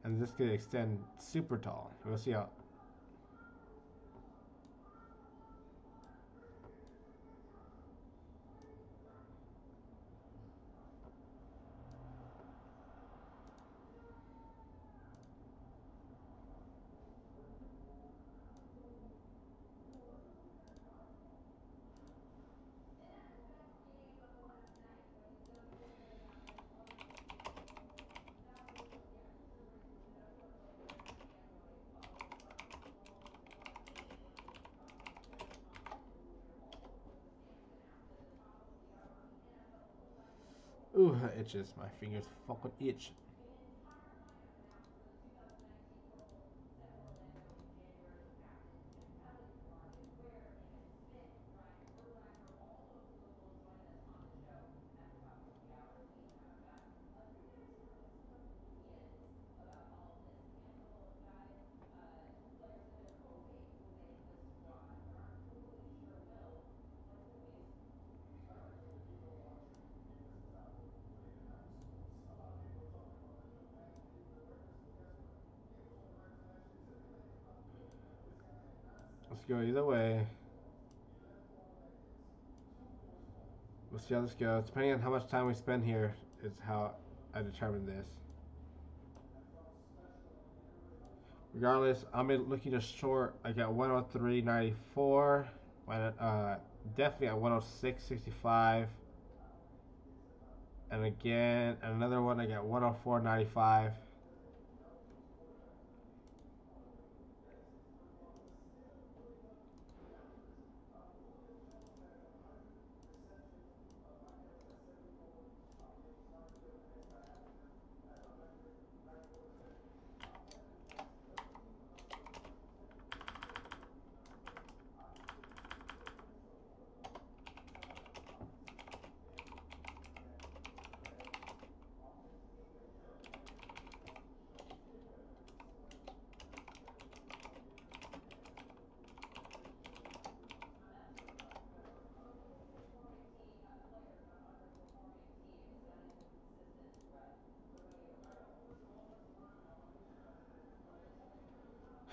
and this could extend super tall. We'll see how. Ooh, that itches. My fingers fucking itch. Let's go either way. We'll see how this goes. Depending on how much time we spend here, is how I determine this. Regardless, I'm looking to short. I got 103.94. Definitely at 106.65. And again, another one I got 104.95.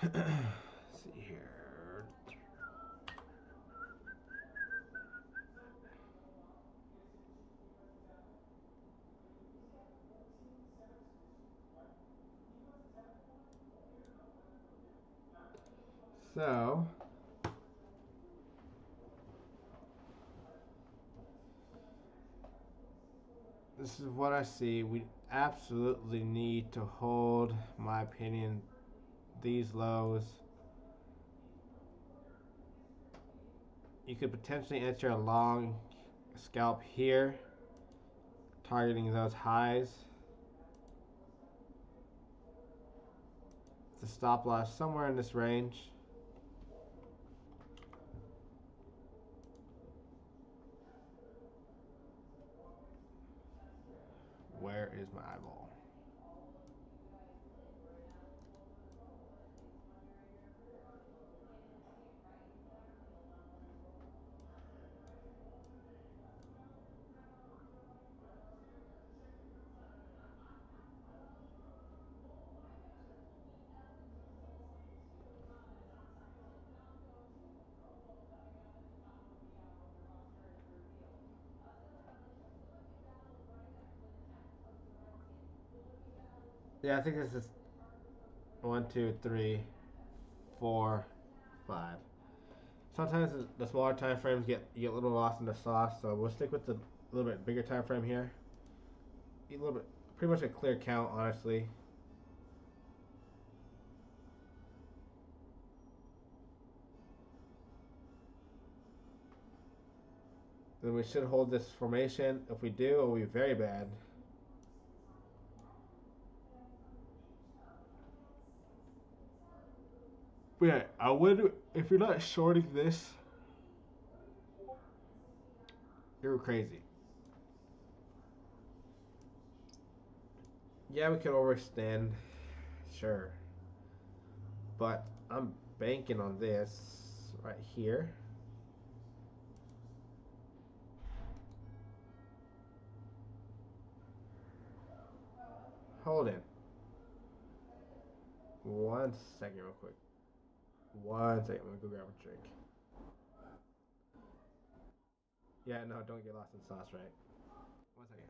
Let's see here. So this is what I see. We absolutely need to hold, my opinion, these lows. You could potentially enter a long scalp here, targeting those highs. The stop loss somewhere in this range. Where is my eyeball? Yeah, I think this is 1, 2, 3, 4, 5. Sometimes the smaller time frames get a little lost in the sauce, so we'll stick with the little bit bigger time frame here. A little bit, pretty much a clear count, honestly. Then we should hold this formation. If we do, it will be very bad. But yeah, I would, if you're not shorting this, you're crazy. Yeah, we could overextend, sure. But I'm banking on this right here. Hold in. 1 second, real quick. 1 second, I'm gonna go grab a drink. Yeah, no, don't get lost in sauce, right? 1 second.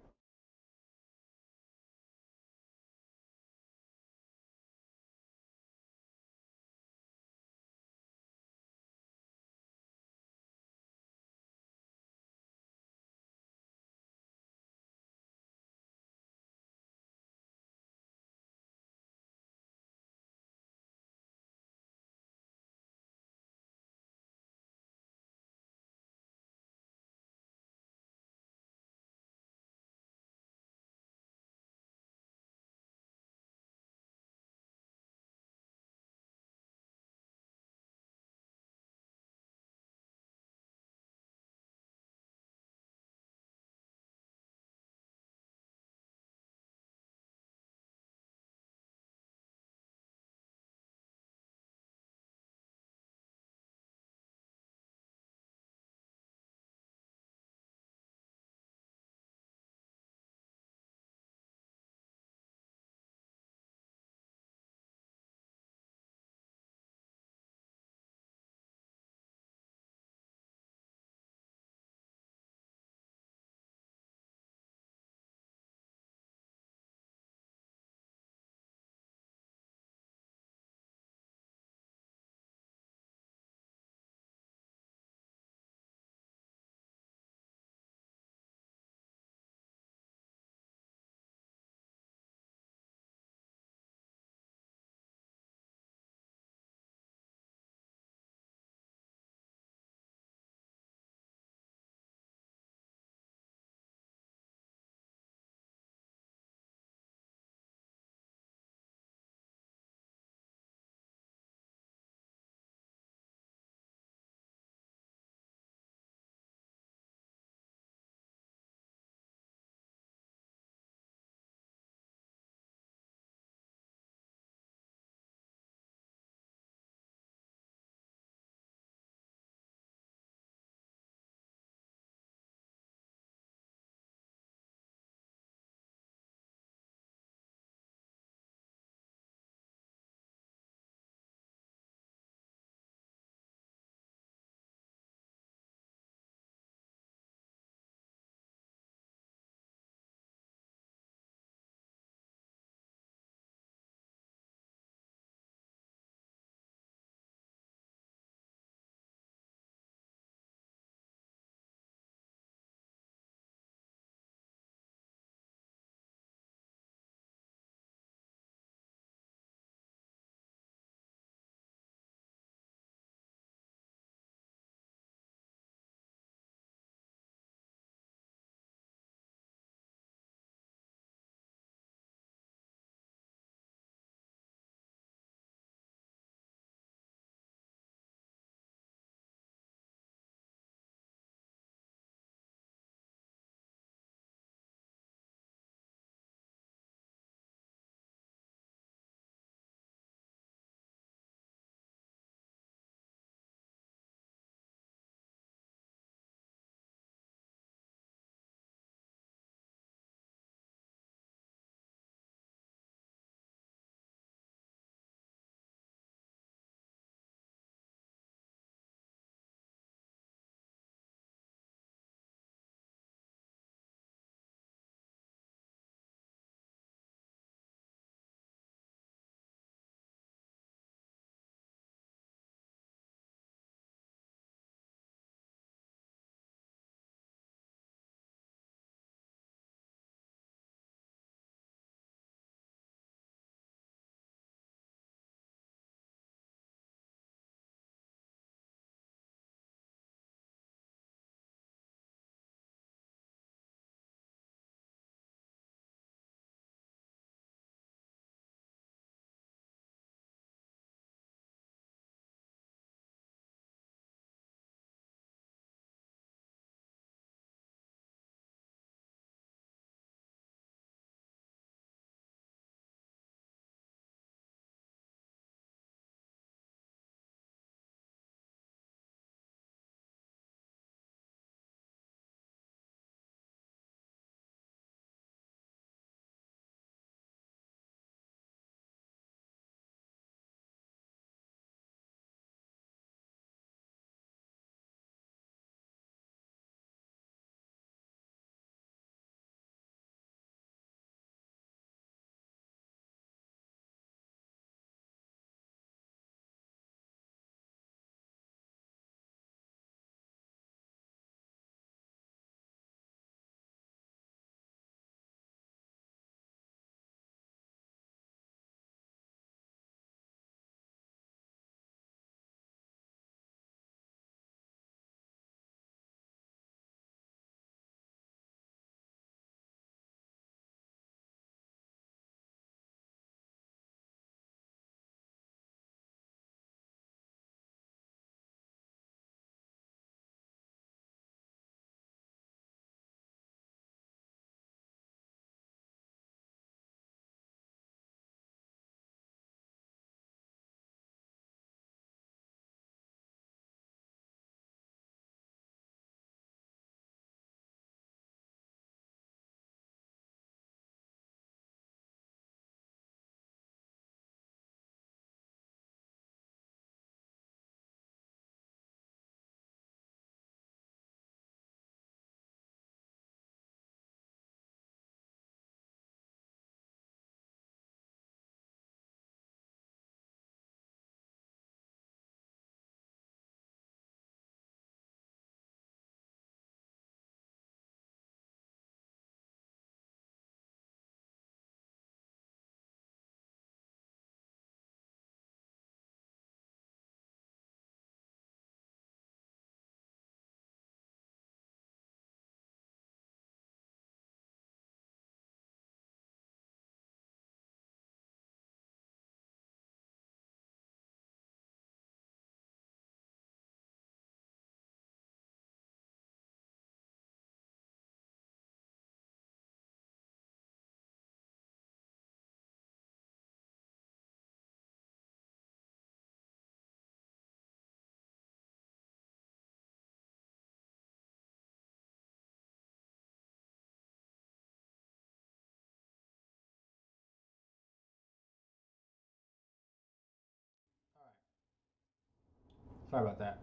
Sorry about that.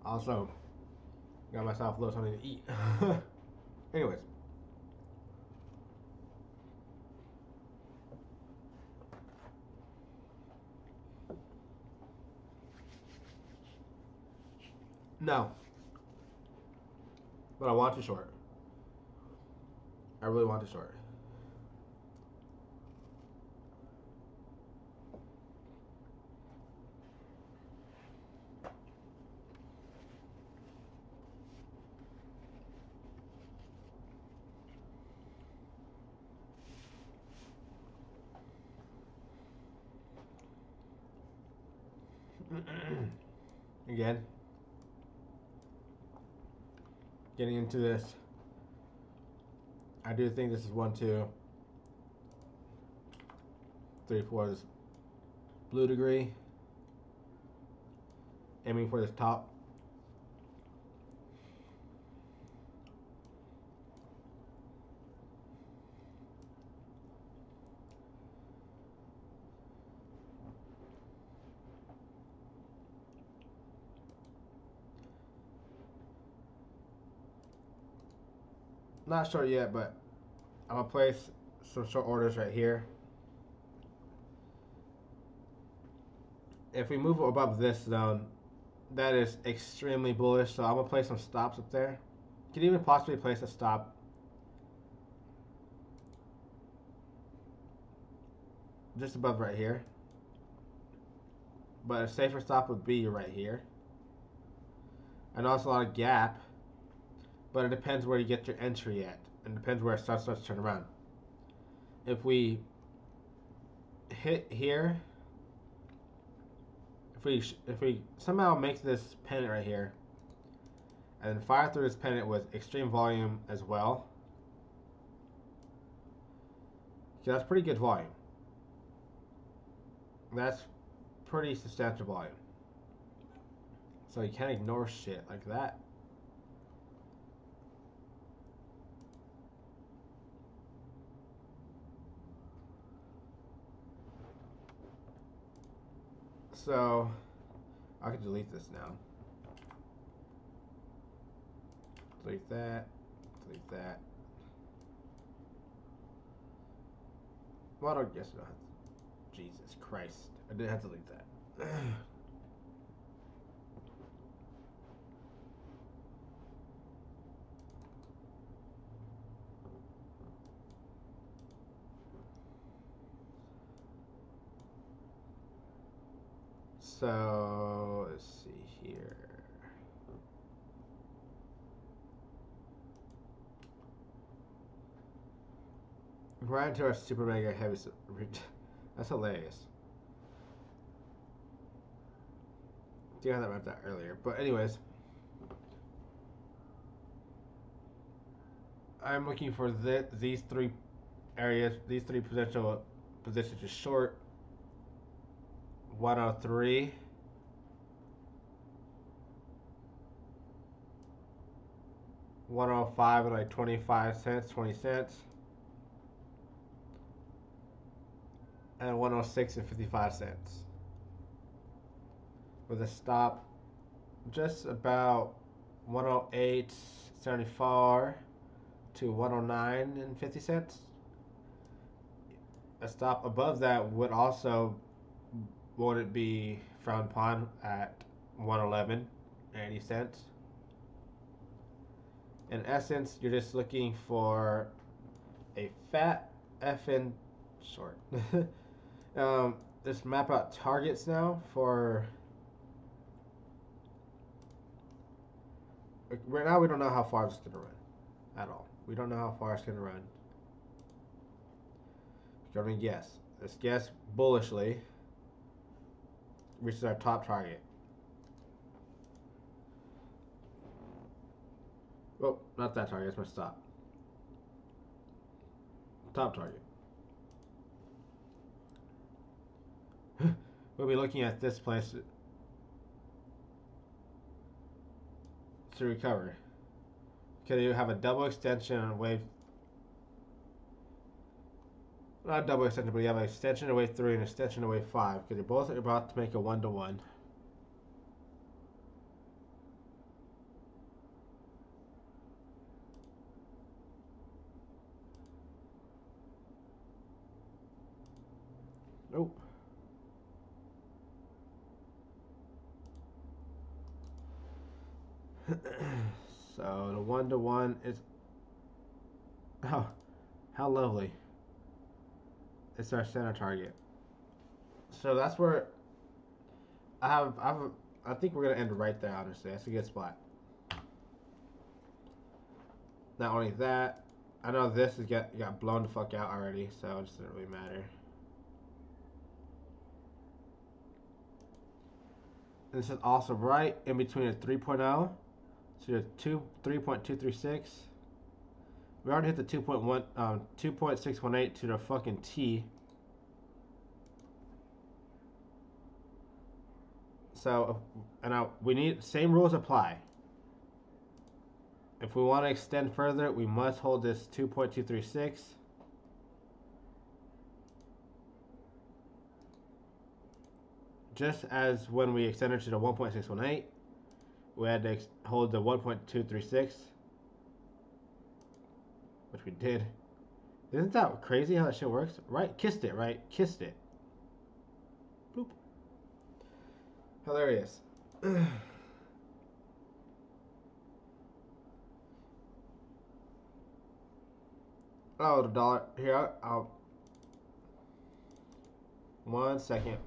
Also, got myself a little something to eat. Anyways. No. But I want to short. I really want to short. Again, getting into this, I do think this is 1, 2, 3, 4 is blue degree. Aiming for this top. Not sure yet, but I'm gonna place some short orders right here. If we move above this zone, that is extremely bullish, so I'm gonna place some stops up there. Could even possibly place a stop just above right here, but a safer stop would be right here. And also a lot of gap, but it depends where you get your entry at, and it depends where it starts to turn around. If we hit here, if we somehow make this pennant right here, and then fire through this pennant with extreme volume as well, so that's pretty good volume. That's pretty substantial volume. So you can't ignore shit like that. So I can delete this now. Delete that. Delete that. Well, I guess not. Jesus Christ. I did have to delete that. So let's see here. Right into our super mega heavy. That's hilarious. See how that went that earlier. But anyways, I'm looking for these three areas, these three potential positions to short 103. 105 at like 25 cents, 20 cents. And 106 and 55 cents. With a stop just about 108.74 to 109 and 50 cents. A stop above that would also would be frowned upon at 111 and 80 cents. In essence, you're just looking for a fat effing short. Just map out targets now for. Right now, we don't know how far it's going to run at all. We don't know how far it's going to run. We're going to guess. Let's guess bullishly. Which is our top target. Oh, not that target. That's my stop. Top target. We'll be looking at this place to recover. Because you have a double extension on wave. Not double extension, but you have an extension of wave 3 and an extension of wave 5. Because you're both about to make a 1-to-1. So the 1-to-1 is, oh, how lovely. It's our center target. So that's where I think we're gonna end right there. Honestly, that's a good spot. Not only that, I know this has got blown the fuck out already, so it doesn't really matter. And this is also right in between a 3.0. So you're 3.236. We already hit the 2.618 to the fucking T. So, and now we need, same rules apply. If we want to extend further, we must hold this 2.236. Just as when we extended to the 1.618, we had to hold the 1.236, which we did. Isn't that crazy how that shit works? Right? Kissed it, right? Kissed it. Bloop. Hilarious. Oh, the dollar. Here, I'll. 1 second.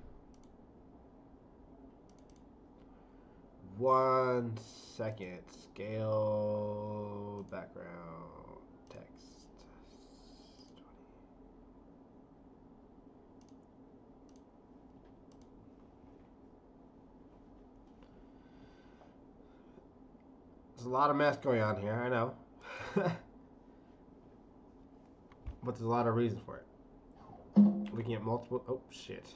1 second. Scale background text. There's a lot of mess going on here, I know. But there's a lot of reasons for it. Looking at multiple. Oh, shit.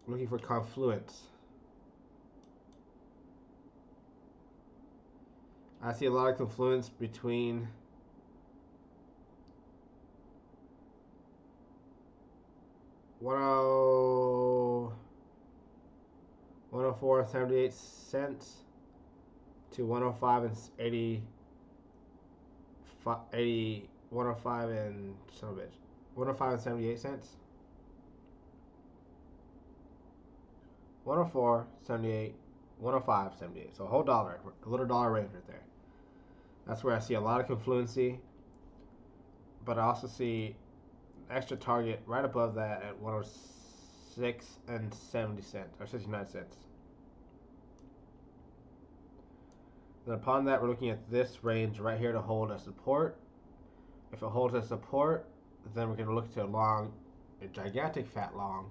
Looking for confluence. I see a lot of confluence between $104 and 78 cents to 105 and 105 and son of a bitch, 105 and 78 cents. 104, 78, 105, 78. So a whole dollar, a little dollar range right there. That's where I see a lot of confluency, but I also see extra target right above that at 106 and 70 cents, or 69 cents. Then upon that, we're looking at this range right here to hold as support. If it holds as support, then we're going to look to long, a gigantic fat long.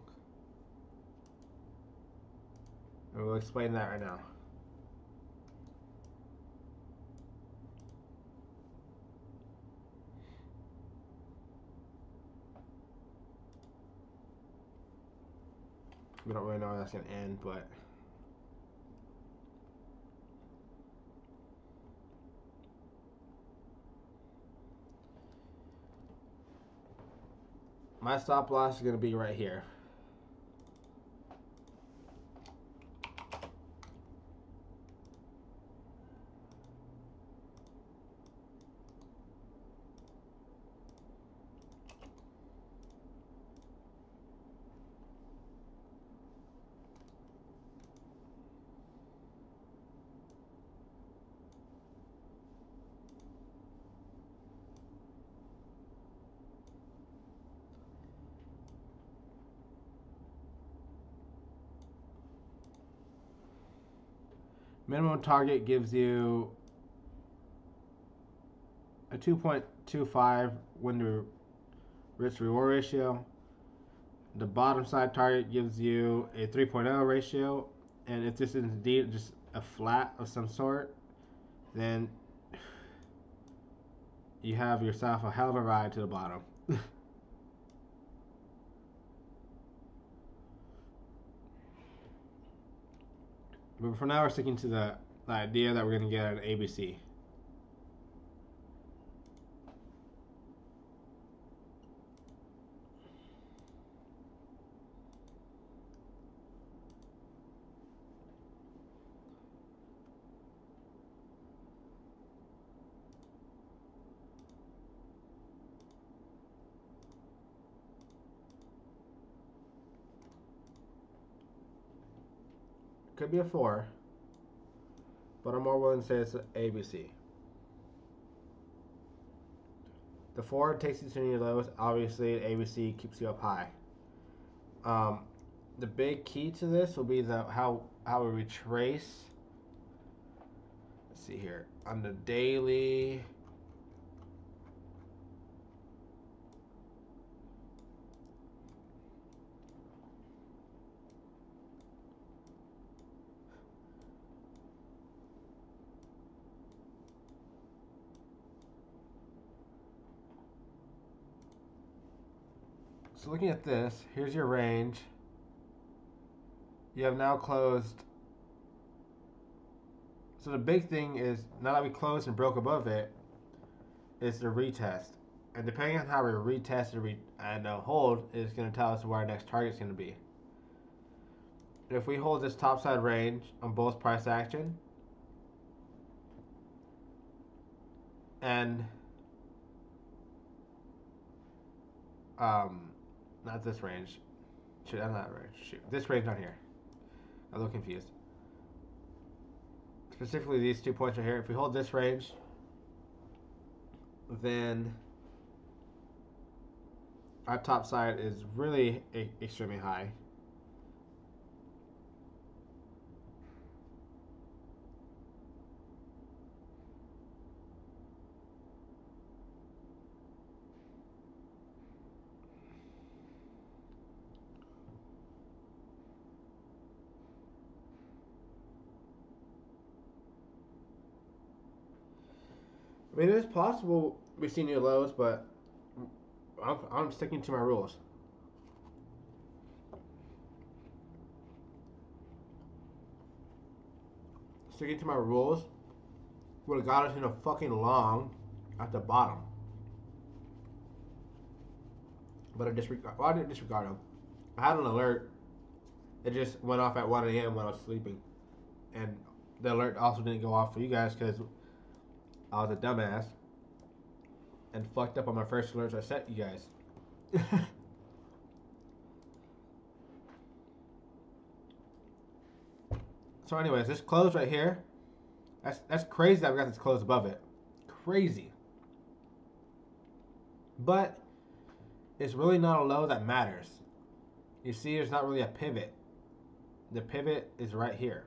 And we'll explain that right now. We don't really know where that's going to end, but my stop loss is going to be right here. Minimum target gives you a 2.25 win to risk reward ratio. The bottom side target gives you a 3.0 ratio, and if this is indeed just a flat of some sort, then you have yourself a hell of a ride to the bottom. But for now, we're sticking to the idea that we're going to get an ABC. Could be a 4, but I'm more willing to say it's ABC. The 4 takes you to your lows. Obviously, ABC keeps you up high. The big key to this will be how we retrace. Let's see here on the daily. So looking at this, here's your range. You have now closed. So the big thing is, now that we closed and broke above it, is the retest. And depending on how we retest and hold, is going to tell us where our next target is going to be. If we hold this topside range on both price action, and not this range. Shoot, I'm not range. Shoot, this range down here. I'm a little confused. Specifically, these 2 points right here. If we hold this range, then our top side is really extremely high. I mean, it's possible we've seen new lows, but I'm sticking to my rules. Sticking to my rules would have got us in a fucking long at the bottom. But I didn't disregard them. I had an alert. It just went off at 1 a.m. when I was sleeping. And the alert also didn't go off for you guys because I was a dumbass and fucked up on my first alerts I sent you guys. So anyways, this close right here, that's crazy that we got this close above it. Crazy. But it's really not a low that matters. You see, there's not really a pivot. The pivot is right here.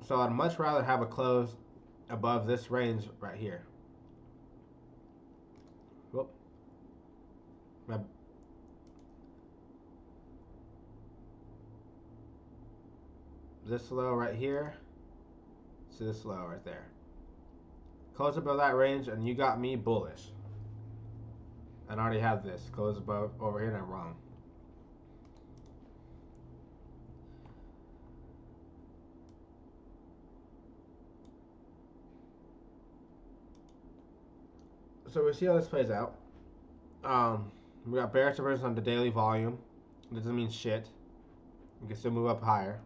So I'd much rather have a close above this range right here. Whoop. This low right here to this low right there. Close above that range, and you got me bullish. And I already have this. Close above over here, and I'm wrong. So we'll see how this plays out. We got bearish divergence on the daily volume. It doesn't mean shit. You can still move up higher.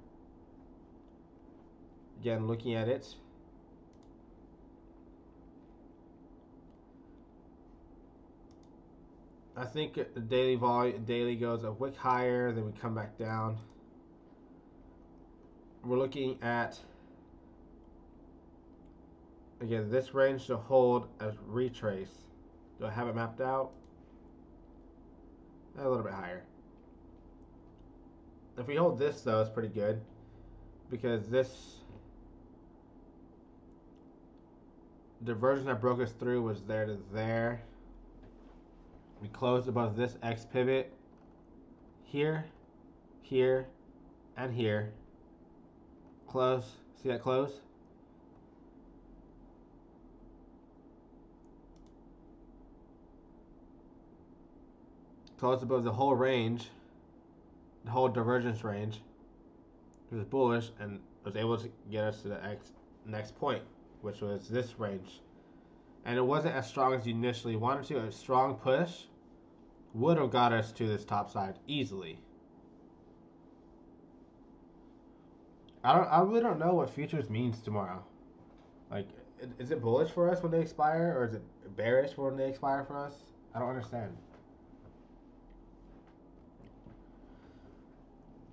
Again, looking at it. I think the daily goes a wick higher, then we come back down. We're looking at, again, this range to hold as retrace. Do I have it mapped out? A little bit higher. If we hold this though, it's pretty good because this diversion that broke us through was there to there. We closed above this X pivot here, here, and here. Close. See that close? Closed above the whole range, the whole divergence range. It was bullish and was able to get us to the next point, which was this range. And it wasn't as strong as you initially wanted to. A strong push would have got us to this top side easily. I really don't know what futures means tomorrow. Like, is it bullish for us when they expire, or is it bearish when they expire for us? I don't understand.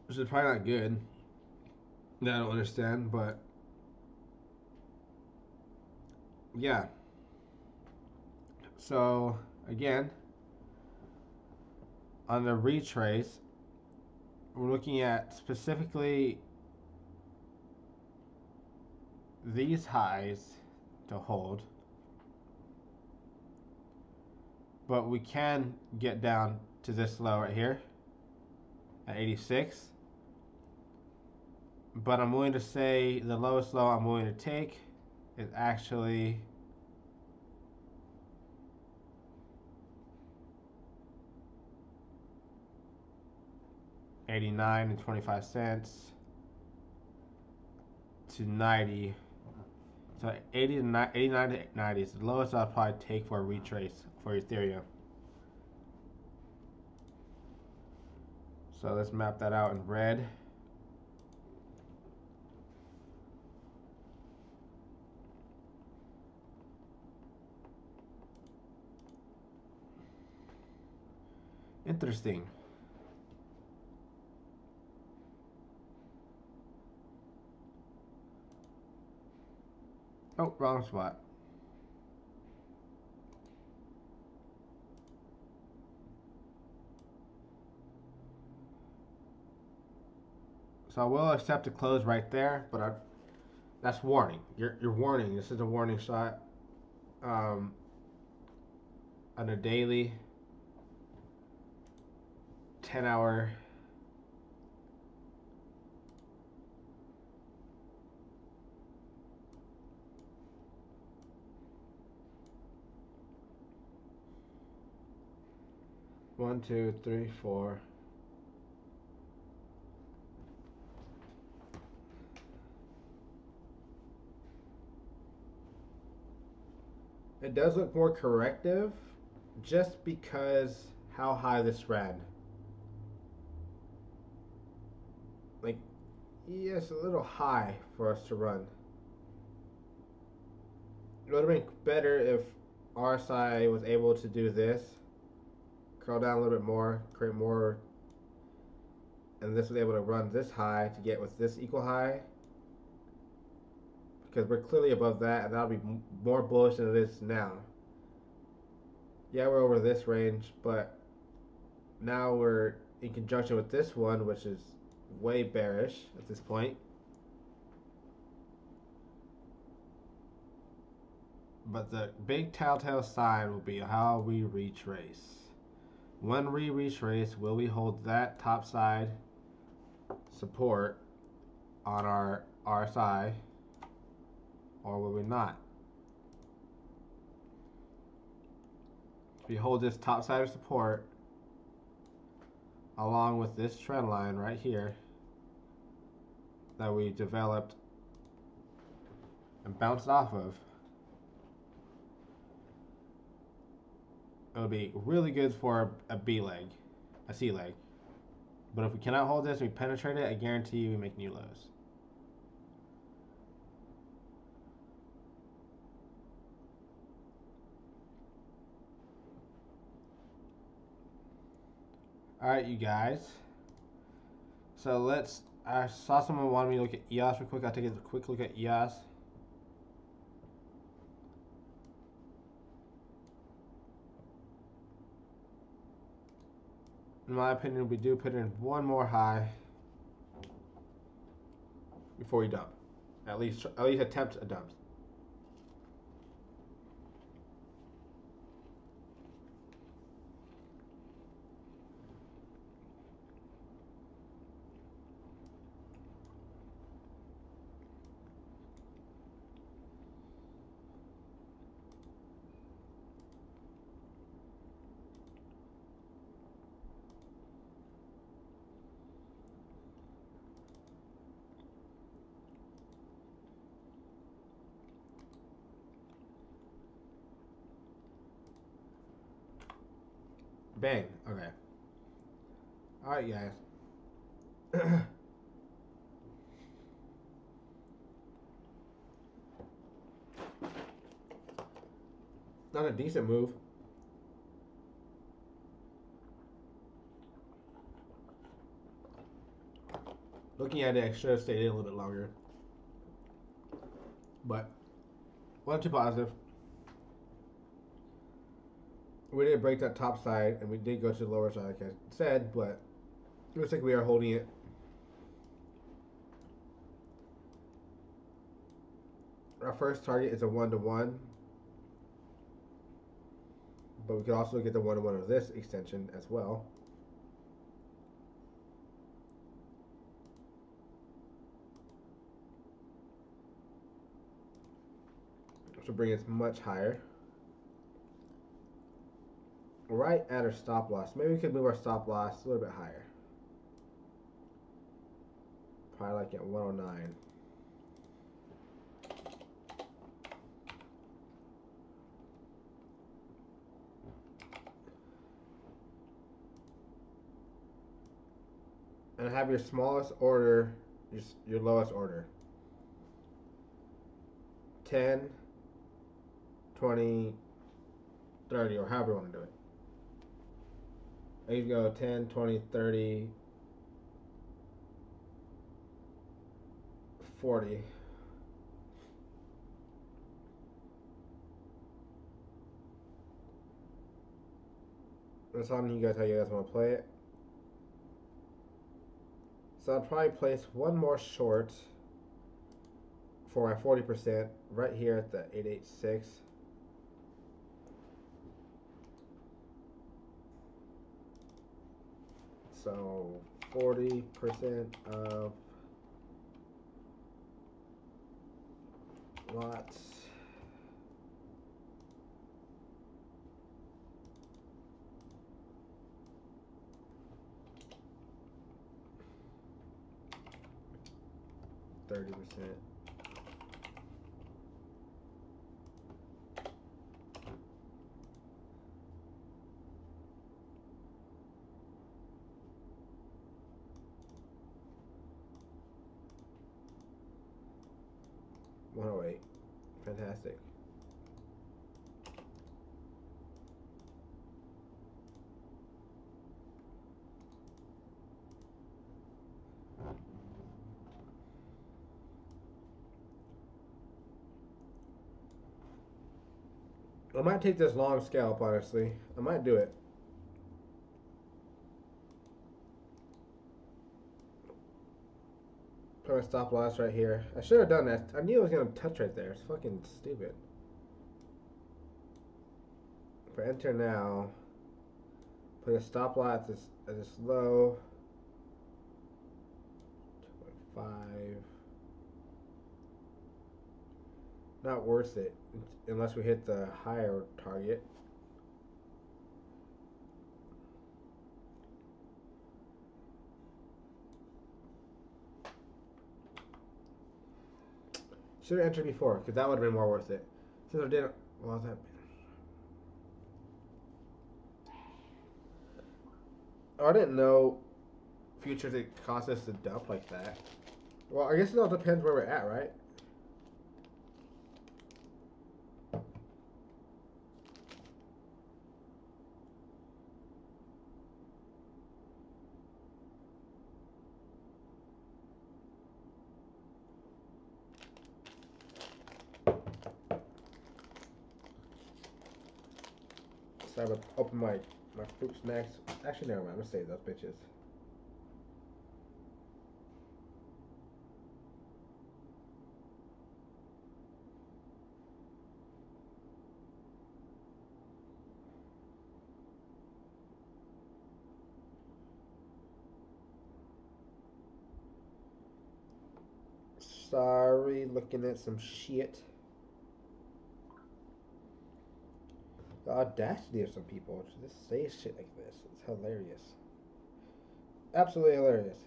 which is probably not good. That I don't understand, but yeah. So again, on the retrace, we're looking at specifically these highs to hold, but we can get down to this low right here at 86. But I'm willing to say the lowest low I'm willing to take is actually 89 and 25 cents to 90. So 80 to 89 to 90 is the lowest I'll probably take for a retrace for Ethereum. So let's map that out in red. Interesting. Oh, wrong spot. So I will accept a close right there, but that's warning. You're warning. This is a warning shot. On a daily 10-hour. One, two, three, four. It does look more corrective just because how high this ran. Like, yes, a little high for us to run. It would have been better if RSI was able to do this, curl down a little bit more, create more, and this was able to run this high to get with this equal high, because we're clearly above that, and that'll be more bullish than it is now. Yeah, we're over this range, but now we're in conjunction with this one, which is way bearish at this point. But the big telltale sign will be how we retrace. When we retrace, will we hold that top side support on our RSI, or will we not? If we hold this top side of support along with this trend line right here that we developed and bounced off of, it'll be really good for a B leg, a C leg. But if we cannot hold this and we penetrate it, I guarantee you we make new lows. Alright, you guys. So let's, I saw someone wanted me to look at EOS real quick. I'll take a quick look at EOS. In my opinion, we do put in one more high before we dump. At least attempt a dump. Bang. Okay. Alright, guys. Not a decent move. Looking at it, I should have stayed in a little bit longer. But one too positive. We did break that top side, and we did go to the lower side, like I said, but it looks like we are holding it. Our first target is a 1-to-1, but we could also get the 1-to-1 of this extension as well. Which will bring us much higher. Right at our stop loss. Maybe we could move our stop loss a little bit higher. Probably like at 109. And have your smallest order, your lowest order. 10, 20, 30, or however you want to do it. And you can go 10, 20, 30, 40. That's on you guys how you guys want to play it. So I'll probably place one more short for my 40% right here at the 886. So 40% of lots. %30. 108. Fantastic. I might take this long scalp, honestly. I might do it. Put my stop loss right here. I should have done that. I knew it was going to touch right there. It's fucking stupid. If I enter now, put a stop loss at this low. 2.5. Not worth it unless we hit the higher target. Should have entered before, because that would have been more worth it. Since I didn't, well, that. Oh, I didn't know futures it cost us to dump like that. Well, I guess it all depends where we're at, right? So I'm gonna open my fruit snacks. Actually, never mind. I'm gonna save those bitches. Sorry, looking at some shit. The audacity of some people to just say shit like this. It's hilarious. Absolutely hilarious.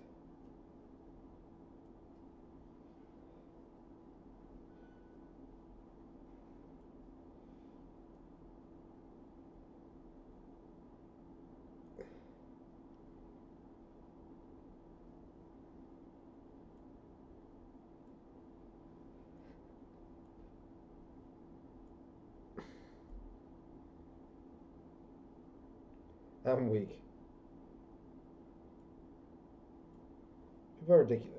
I'm weak. People are ridiculous.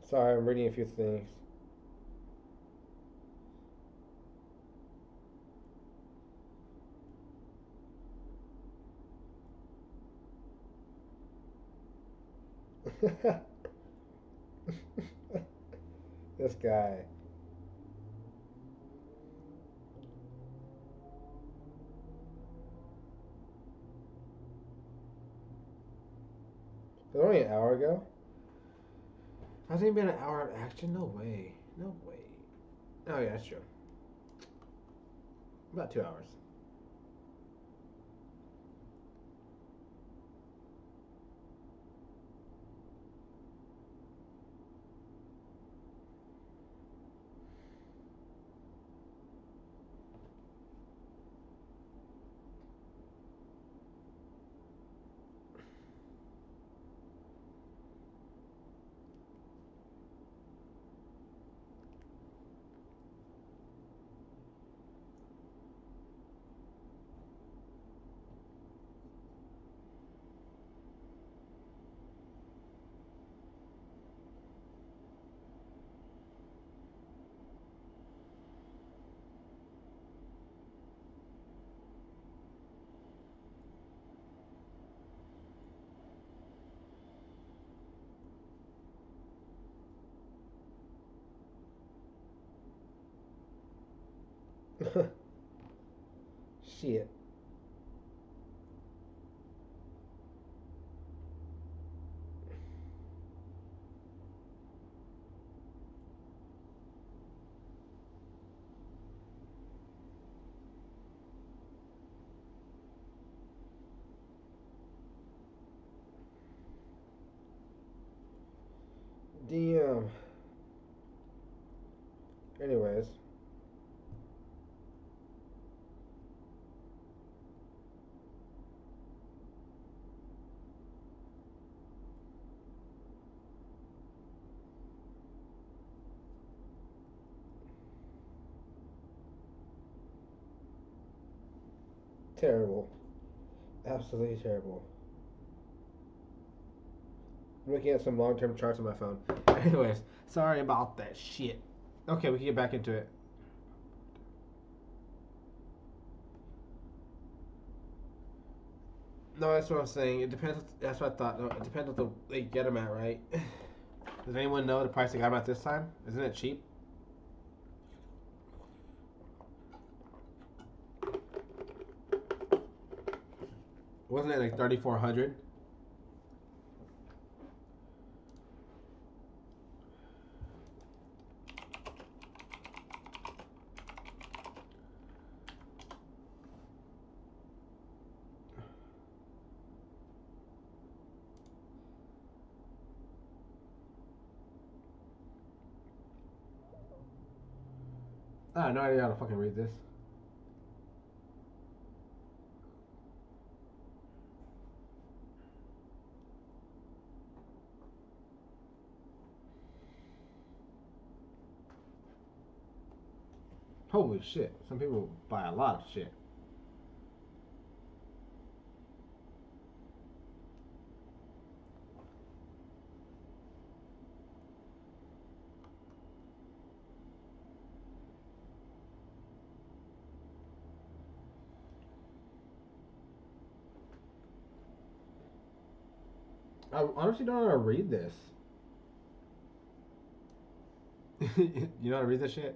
Sorry, I'm reading a few things. This guy. It was only an hour ago. Hasn't even been an hour of action? No way. No way. Oh yeah, that's true. About 2 hours. Shit. Damn. Anyways. Terrible. Absolutely terrible. I'm looking at some long-term charts on my phone. Anyways, sorry about that shit. Okay, we can get back into it. No, that's what I'm saying. It depends. That's what I thought. No, it depends what they get them at, right? Does anyone know the price they got them at this time? Isn't it cheap? Wasn't it like 3,400? I have no idea how to fucking read this. Holy shit. Some people buy a lot of shit. I honestly don't know how to read this. You know how to read this shit?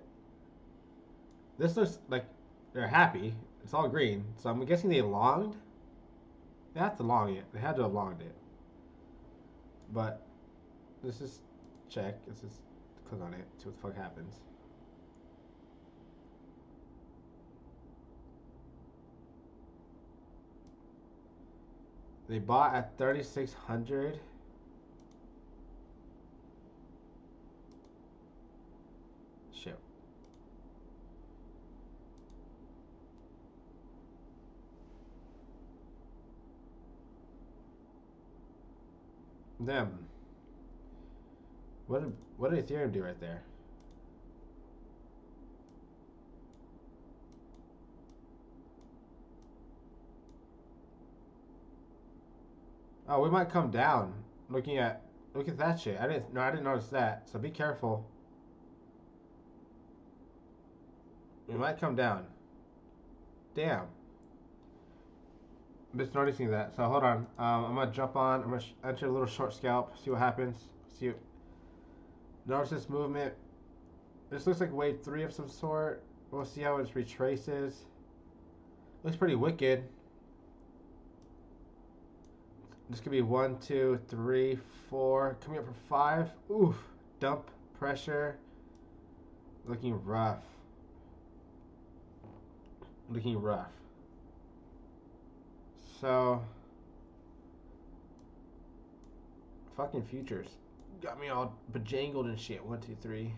This looks like they're happy. It's all green. So I'm guessing they longed. They have to long it. They had to have longed it. But let's just check. Let's just click on it. See what the fuck happens. They bought at 3,600. Shit. Them. What did Ethereum do right there? Oh, we might come down. Look at that shit. I didn't notice that. So be careful. We might come down. Damn. I'm just noticing that. So hold on. I'm gonna jump on. I'm gonna enter a little short scalp. See what happens. See. Notice this movement. This looks like wave 3 of some sort. We'll see how it retraces. Looks pretty wicked. This could be 1, 2, 3, 4. Coming up for 5. Oof. Dump pressure. Looking rough. Looking rough. So, fucking futures got me all bejangled and shit. 1, 2, 3.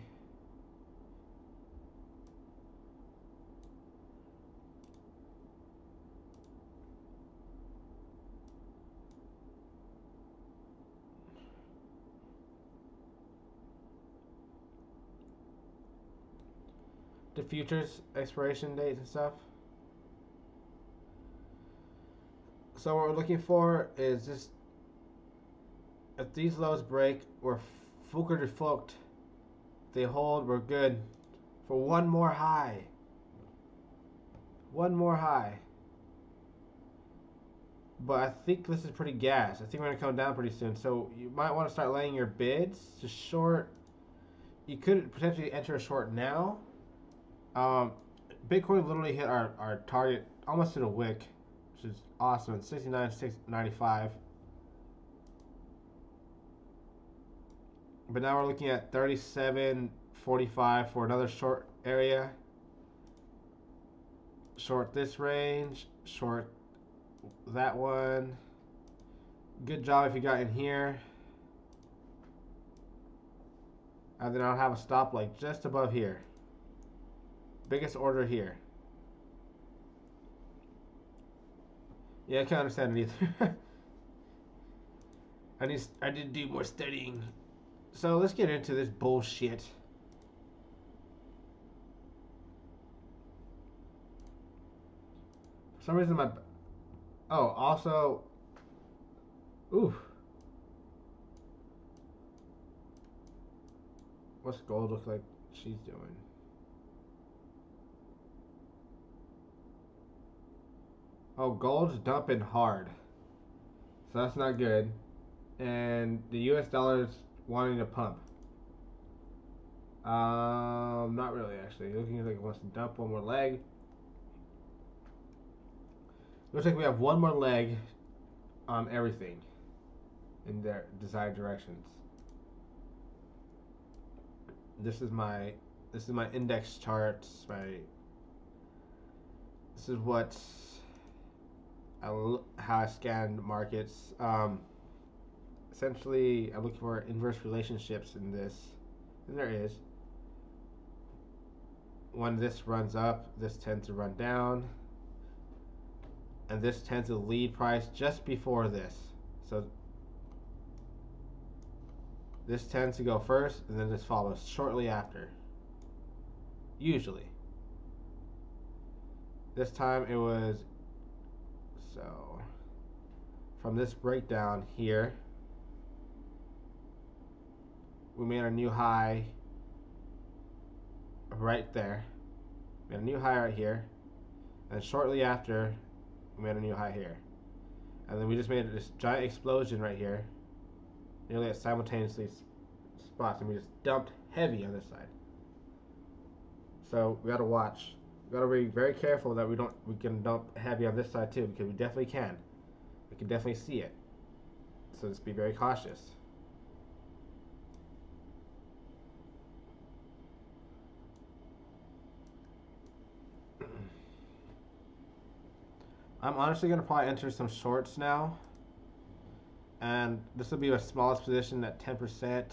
The futures expiration dates and stuff. So what we're looking for is just if these lows break, we're Fuker defluct. They hold, we're good for one more high. One more high. But I think this is pretty gas. I think we're gonna come down pretty soon. So you might want to start laying your bids to short. You could potentially enter a short now. Bitcoin literally hit our target almost to the wick, which is awesome. It's 69,695. But now we're looking at 37.45 for another short area. Short this range, short that one. Good job if you got in here. And then I'll have a stop like just above here. Biggest order here. Yeah, I can't understand it either. I did do more studying. So let's get into this bullshit. For some reason also. Oof. What's gold look like she's doing? Oh, gold's dumping hard. So that's not good. And the US dollar is wanting to pump. Not really actually. Looking like it wants to dump one more leg. Looks like we have one more leg on everything in their desired directions. This is my index charts. This is how I scan markets. Essentially, I look for inverse relationships in this, and there is. When this runs up, this tends to run down, and this tends to lead price just before this. So this tends to go first, and then this follows shortly after. Usually. This time it was, so from this breakdown here, we made a new high right there. We made a new high right here, and shortly after, we made a new high here. And then we just made this giant explosion right here, nearly at simultaneously spots, and we just dumped heavy on this side. So we gotta watch. We gotta be very careful that we can dump heavy on this side too, because we definitely can. We can definitely see it. So just be very cautious. I'm honestly gonna probably enter some shorts now. And this will be my smallest position at 10%.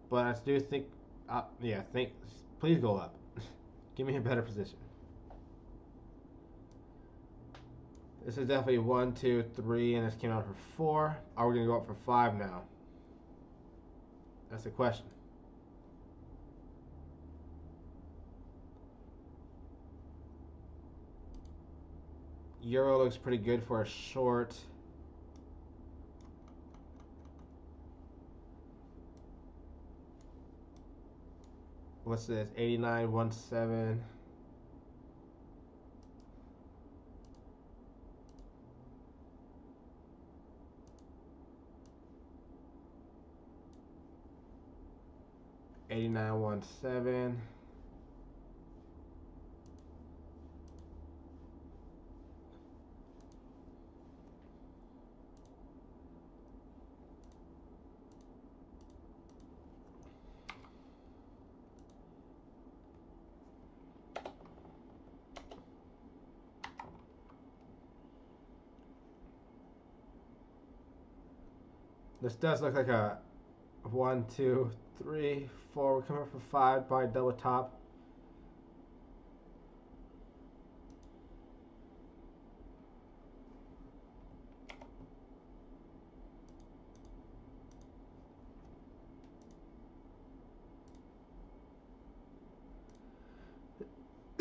But I do think, please go up. Give me a better position. This is definitely 1, 2, 3, and this came out for 4. Are we going to go up for 5 now? That's the question. Euro looks pretty good for a short. What's this? 89.17. $89.17. This does look like a 1, 2, 3, 4. We're coming up for 5 by double top.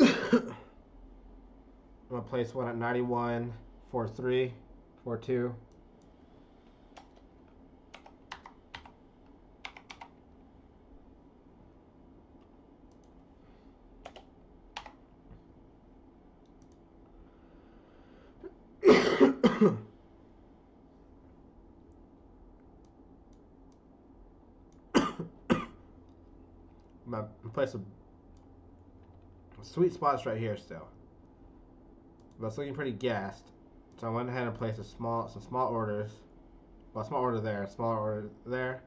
I'm gonna place one at 91.43, 42. I'm gonna place some sweet spots right here still. But it's looking pretty gassed. So I went ahead and placed some small orders. Well, small order there, small order there.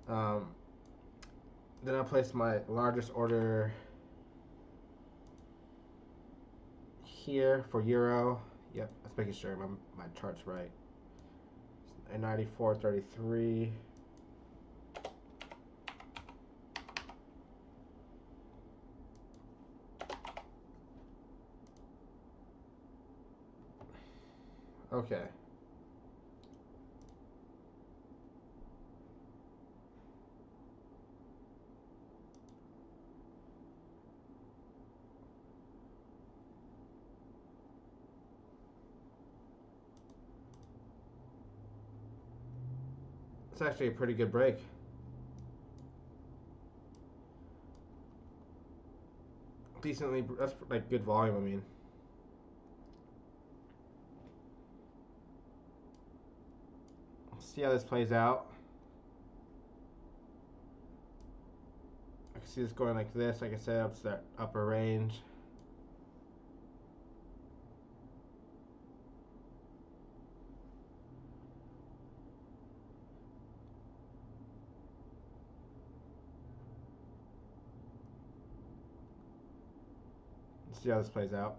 Then I placed my largest order here for Euro. Yep, let's making sure my chart's right. 94.33. Okay. It's actually a pretty good break. Decently, that's like good volume, I mean. See how this plays out. I can see this going like this. Like I said, up to that upper range. Let's see how this plays out.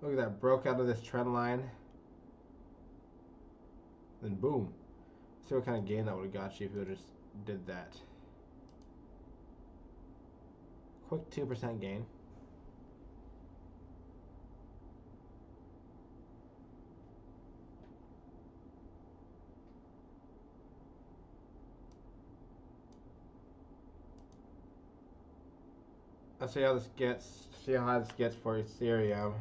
Look at that, broke out of this trend line. Then boom. See what kind of gain that would have got you if you would have just did that. Quick 2% gain. Let's see how this gets. See how high this gets for Ethereum.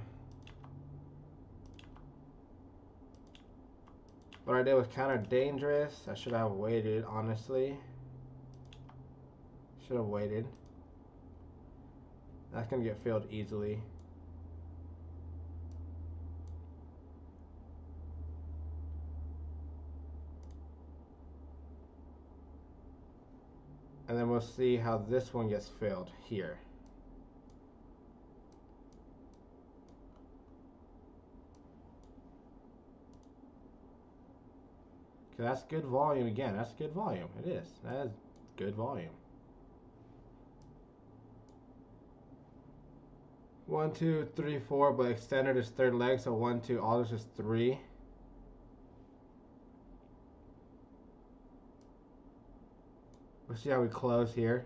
What I did was kind of dangerous. I should have waited, honestly. Should have waited. That's gonna get filled easily. And then we'll see how this one gets filled here. Okay, that's good volume again. That's good volume. It is. That is good volume. 1, 2, 3, 4, but extended is third leg, so 1, 2, all this is 3. Let's see how we close here.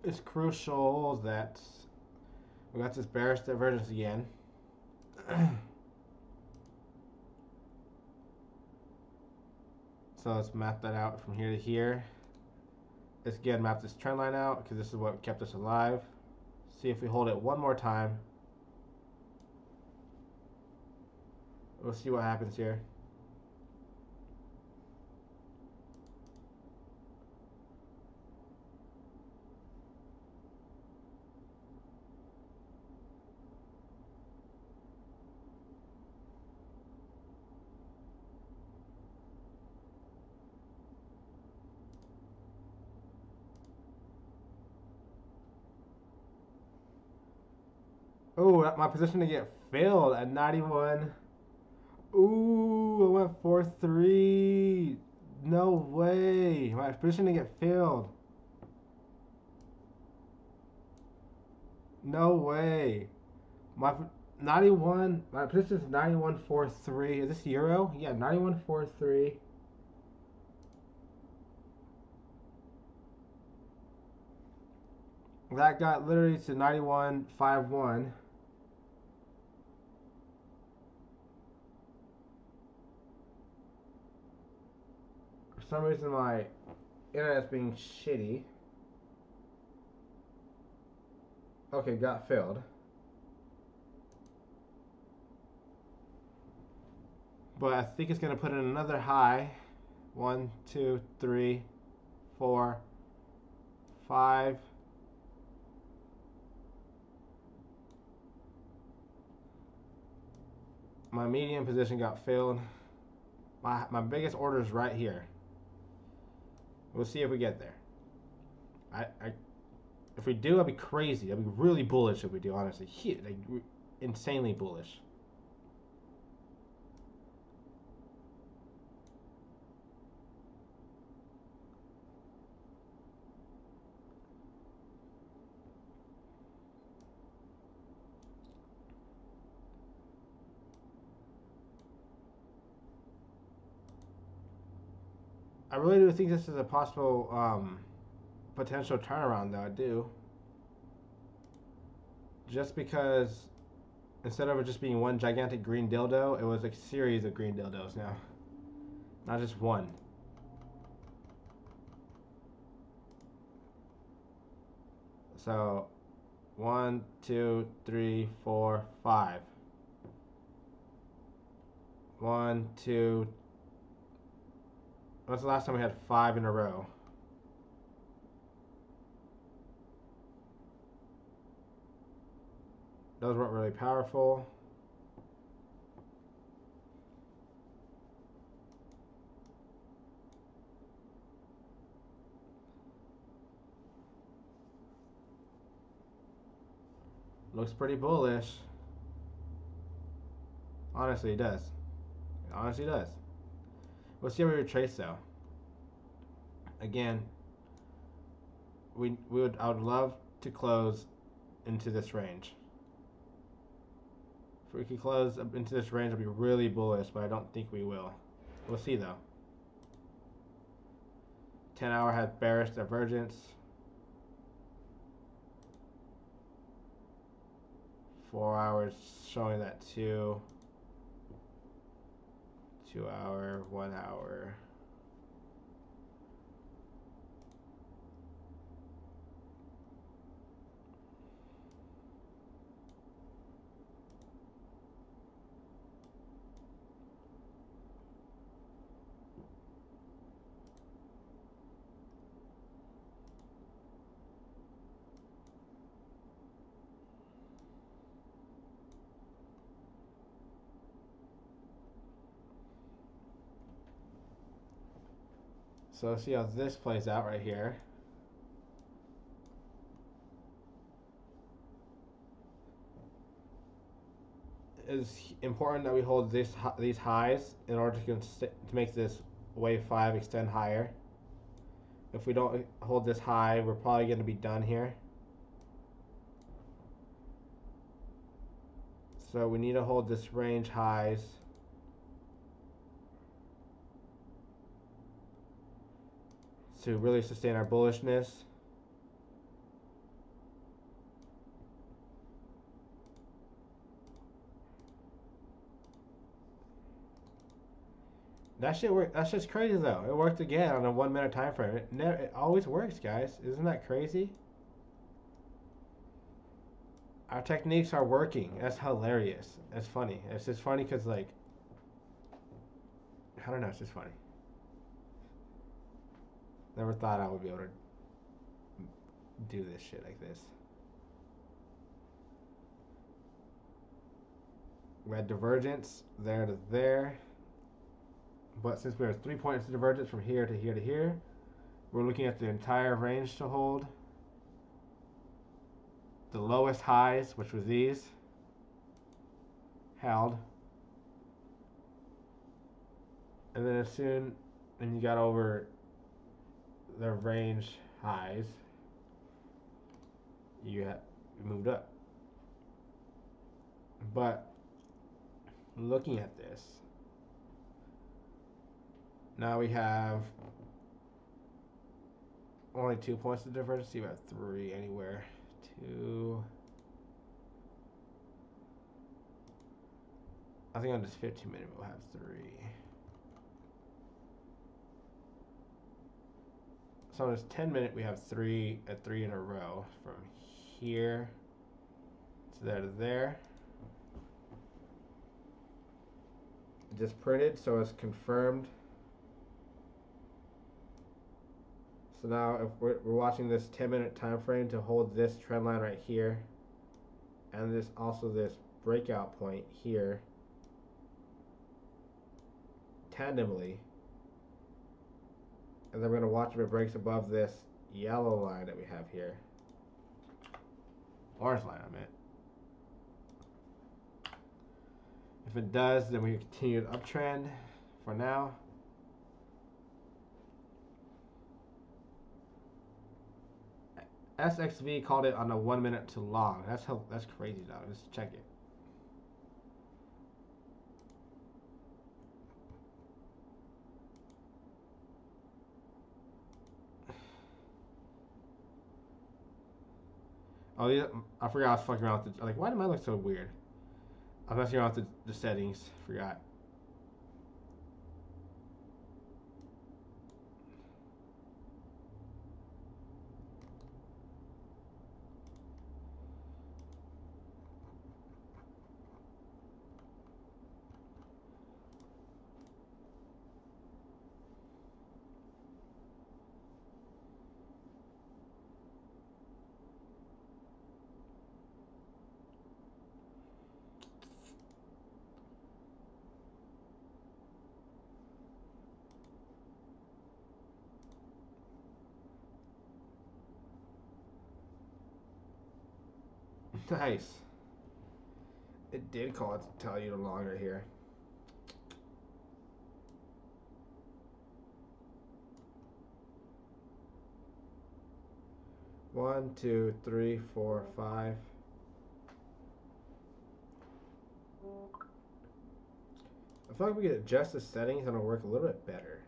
It's crucial that we got this bearish divergence again. So let's map that out from here to here. Let's again map this trend line out because this is what kept us alive. See if we hold it one more time. We'll see what happens here. Oh, my position to get filled at 91. Ooh, I went 4-3. No way. My position to get filled. No way. My 91. My position is 91.43. Is this euro? Yeah, 91.43. That got literally to 91.51. For some reason, my internet's being shitty. Okay, got filled. But I think it's gonna put in another high. 1, 2, 3, 4, 5. My medium position got filled. My biggest order is right here. We'll see if we get there. If we do, I'll be crazy. I'll be really bullish if we do, honestly. Like, insanely bullish. I really do think this is a possible potential turnaround, though. I do. Just because instead of it just being one gigantic green dildo, it was a series of green dildos now. Not just one. So, 1, 2, 3, 4, 5. 1, 2. When's the last time we had 5 in a row? Those weren't really powerful. Looks pretty bullish. Honestly, it does. It honestly does. Let's see how we retrace though. Again, I would love to close into this range. If we could close up into this range, I'd be really bullish, but I don't think we will. We'll see though. 10-hour has bearish divergence. 4 hours showing that too. 2 hour, 1 hour. So let's see how this plays out right here. is important that we hold these highs in order to make this wave 5 extend higher. If we don't hold this high, we're probably going to be done here. So we need to hold this range highs to really sustain our bullishness. That shit worked. That's just crazy though. It worked again on a 1 minute time frame. It always works, guys. Isn't that crazy? Our techniques are working. That's hilarious. It's funny. It's just funny because, like, I don't know. It's just funny. Never thought I would be able to do this shit like this. We had divergence there to there. But since we have 3 points of divergence from here to here to here, we're looking at the entire range to hold. The lowest highs, which was these, held. And then as soon as you got over the range highs, you moved up. But looking at this, now we have only 2 points of divergence. You have 3 anywhere. 2. I think on this 15-minute we'll have 3. So on this 10-minute we have 3 at 3 in a row from here to there to there. Just printed, so it's confirmed. So now if we're watching this 10-minute time frame to hold this trend line right here, and this breakout point here tandemly, and then we're going to watch if it breaks above this yellow line that we have here. Orange line, I meant. If it does, then we continue the uptrend for now. SXV called it on a 1 minute too long. That's crazy, dog. Let's check it. Oh, yeah, I forgot I was fucking around with the, like, why do mine look so weird? I was messing around with the settings. Forgot. Nice. It did tell you the longer here. One, two, three, four, 5. I feel like we could adjust the settings and it'll work a little bit better.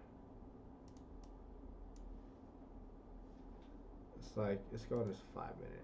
It's like, let's go to this 5-minute.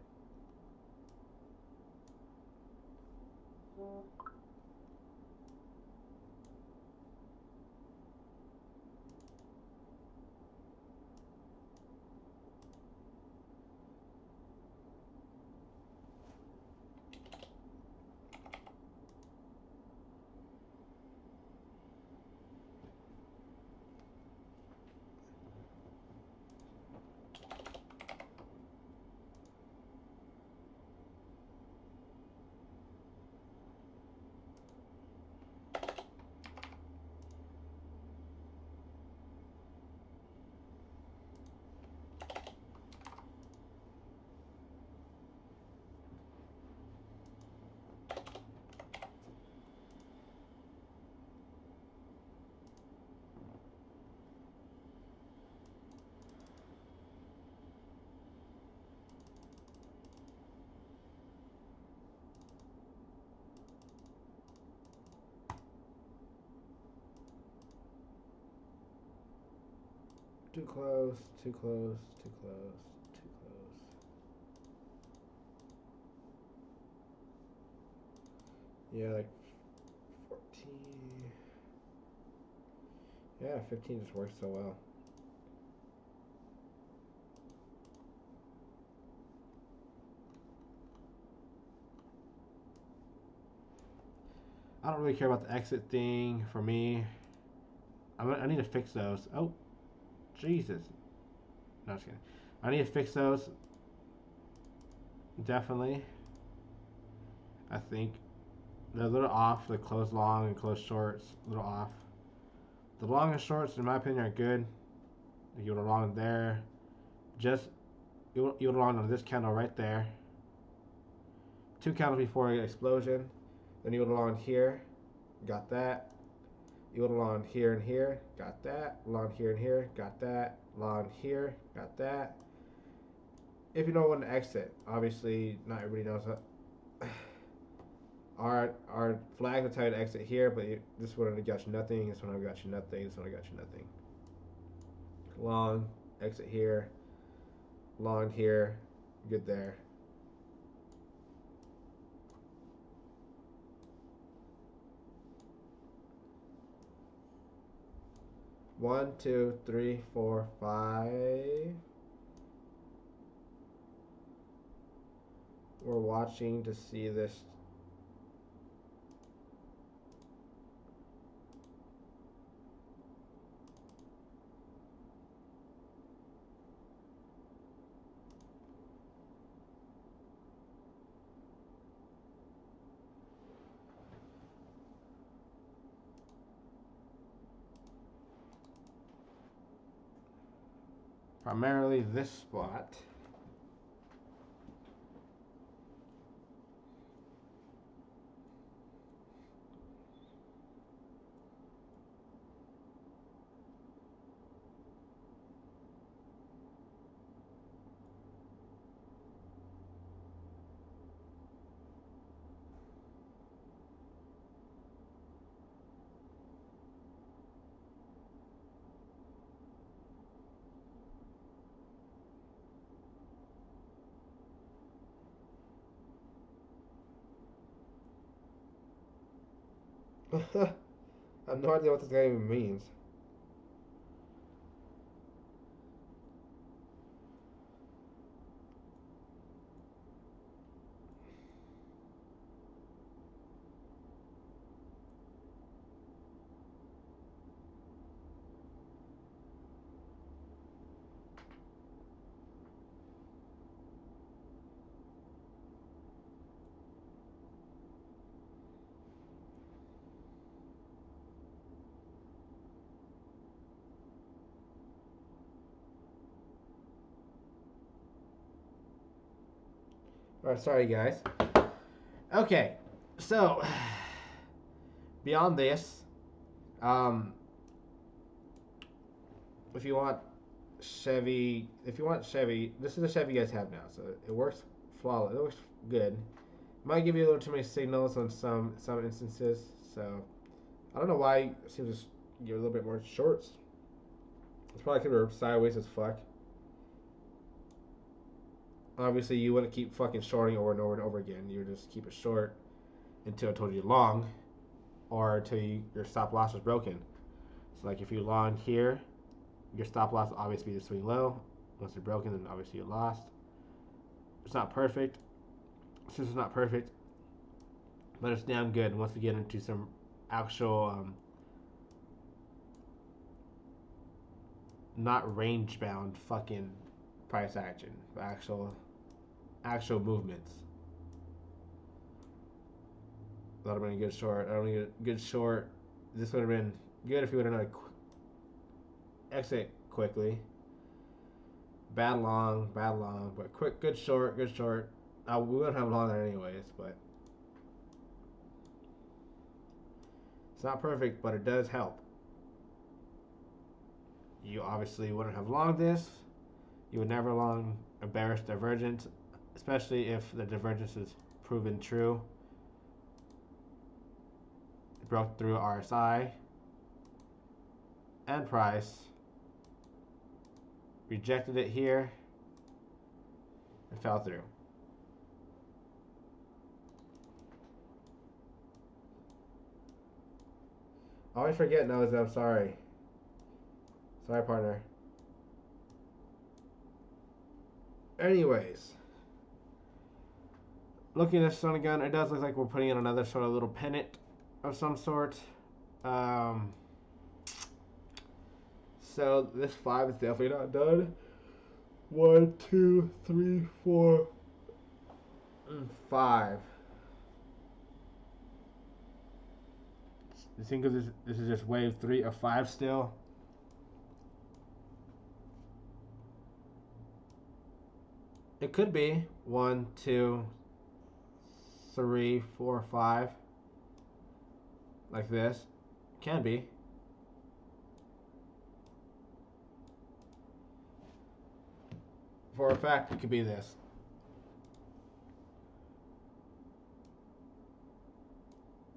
Too close, too close, too close, too close. Yeah, like 14. Yeah, 15 just works so well. I don't really care about the exit thing for me. I need to fix those. Oh, Jesus. No, just kidding. I need to fix those. Definitely. I think they're a little off. The close long and close shorts, a little off. The long and shorts, in my opinion, are good. You would along there. Just you would along on this candle right there. 2 candles before an explosion. Then you would along here. Got that. You would along here and here. Got that. Along here and here. Got that. Along here. Got that. If you know when to exit, obviously not everybody knows that. Our flag will tell you to exit here, but this one got you nothing. This one got you nothing. This one got you nothing. Long, exit here. Long here. Good there. One, two, three, four, five. We're watching to see this. Primarily this spot. I have no idea what this guy even means. Alright, sorry guys. Okay, so beyond this, um, if you want Chevy, this is the Chevy you guys have now, so it works flawless. It works good. Might give you a little too many signals on some instances, so I don't know why it seems to give a little bit more shorts. It's probably because we're sideways as fuck. Obviously, you wouldn't keep fucking shorting over and over and over again. You would just keep it short until I told you long, or until your stop loss is broken. So, like if you long here, your stop loss will obviously be the swing low. Once it's broken, then obviously you lost. It's not perfect. Since it's not perfect, but it's damn good. Once we get into some actual, not range bound fucking price action, but actual movements. That would have been a good short. I don't need a good short. This would have been good if you would have done a exit quickly. Bad long, but quick, good short, good short. We wouldn't have long there anyways, but it's not perfect, but it does help. You obviously wouldn't have long this. You would never long a bearish divergence, especially if the divergence is proven true. It broke through RSI and price. rejected it here, and fell through. I always forget, Nose. I'm sorry. Sorry, partner. Anyways, looking at this sun again, it does look like we're putting in another sort of little pennant of some sort. So this 5 is definitely not done. 1, 2, 3, 4, and 5. You think this is just wave 3 of 5 still? It could be 1, 2, 3, 4, 5. Like this. Can be. For a fact, it could be this.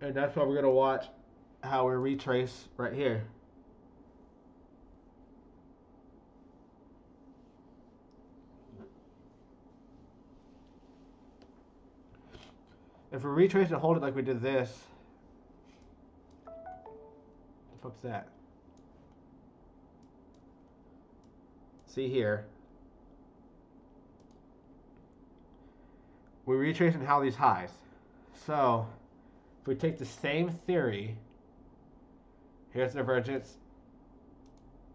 And that's why we're going to watch how we retrace right here. If we retrace and hold it like we did this, what the fuck's that? See here. We're retracing how these highs. So, if we take the same theory, here's the divergence,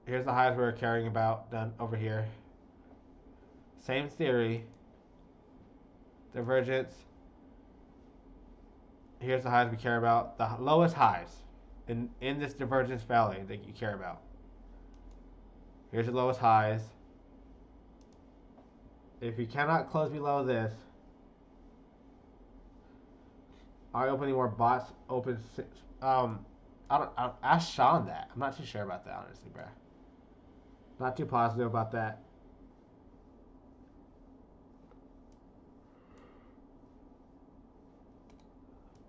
here's the highs we're caring about done over here. Same theory, divergence, here's the highs we care about, the lowest highs in this divergence valley that you care about. Here's the lowest highs. If you cannot close below this, are you opening more bots? Open. I ask Sean that. I'm not too sure about that, honestly, bruh. Not too positive about that.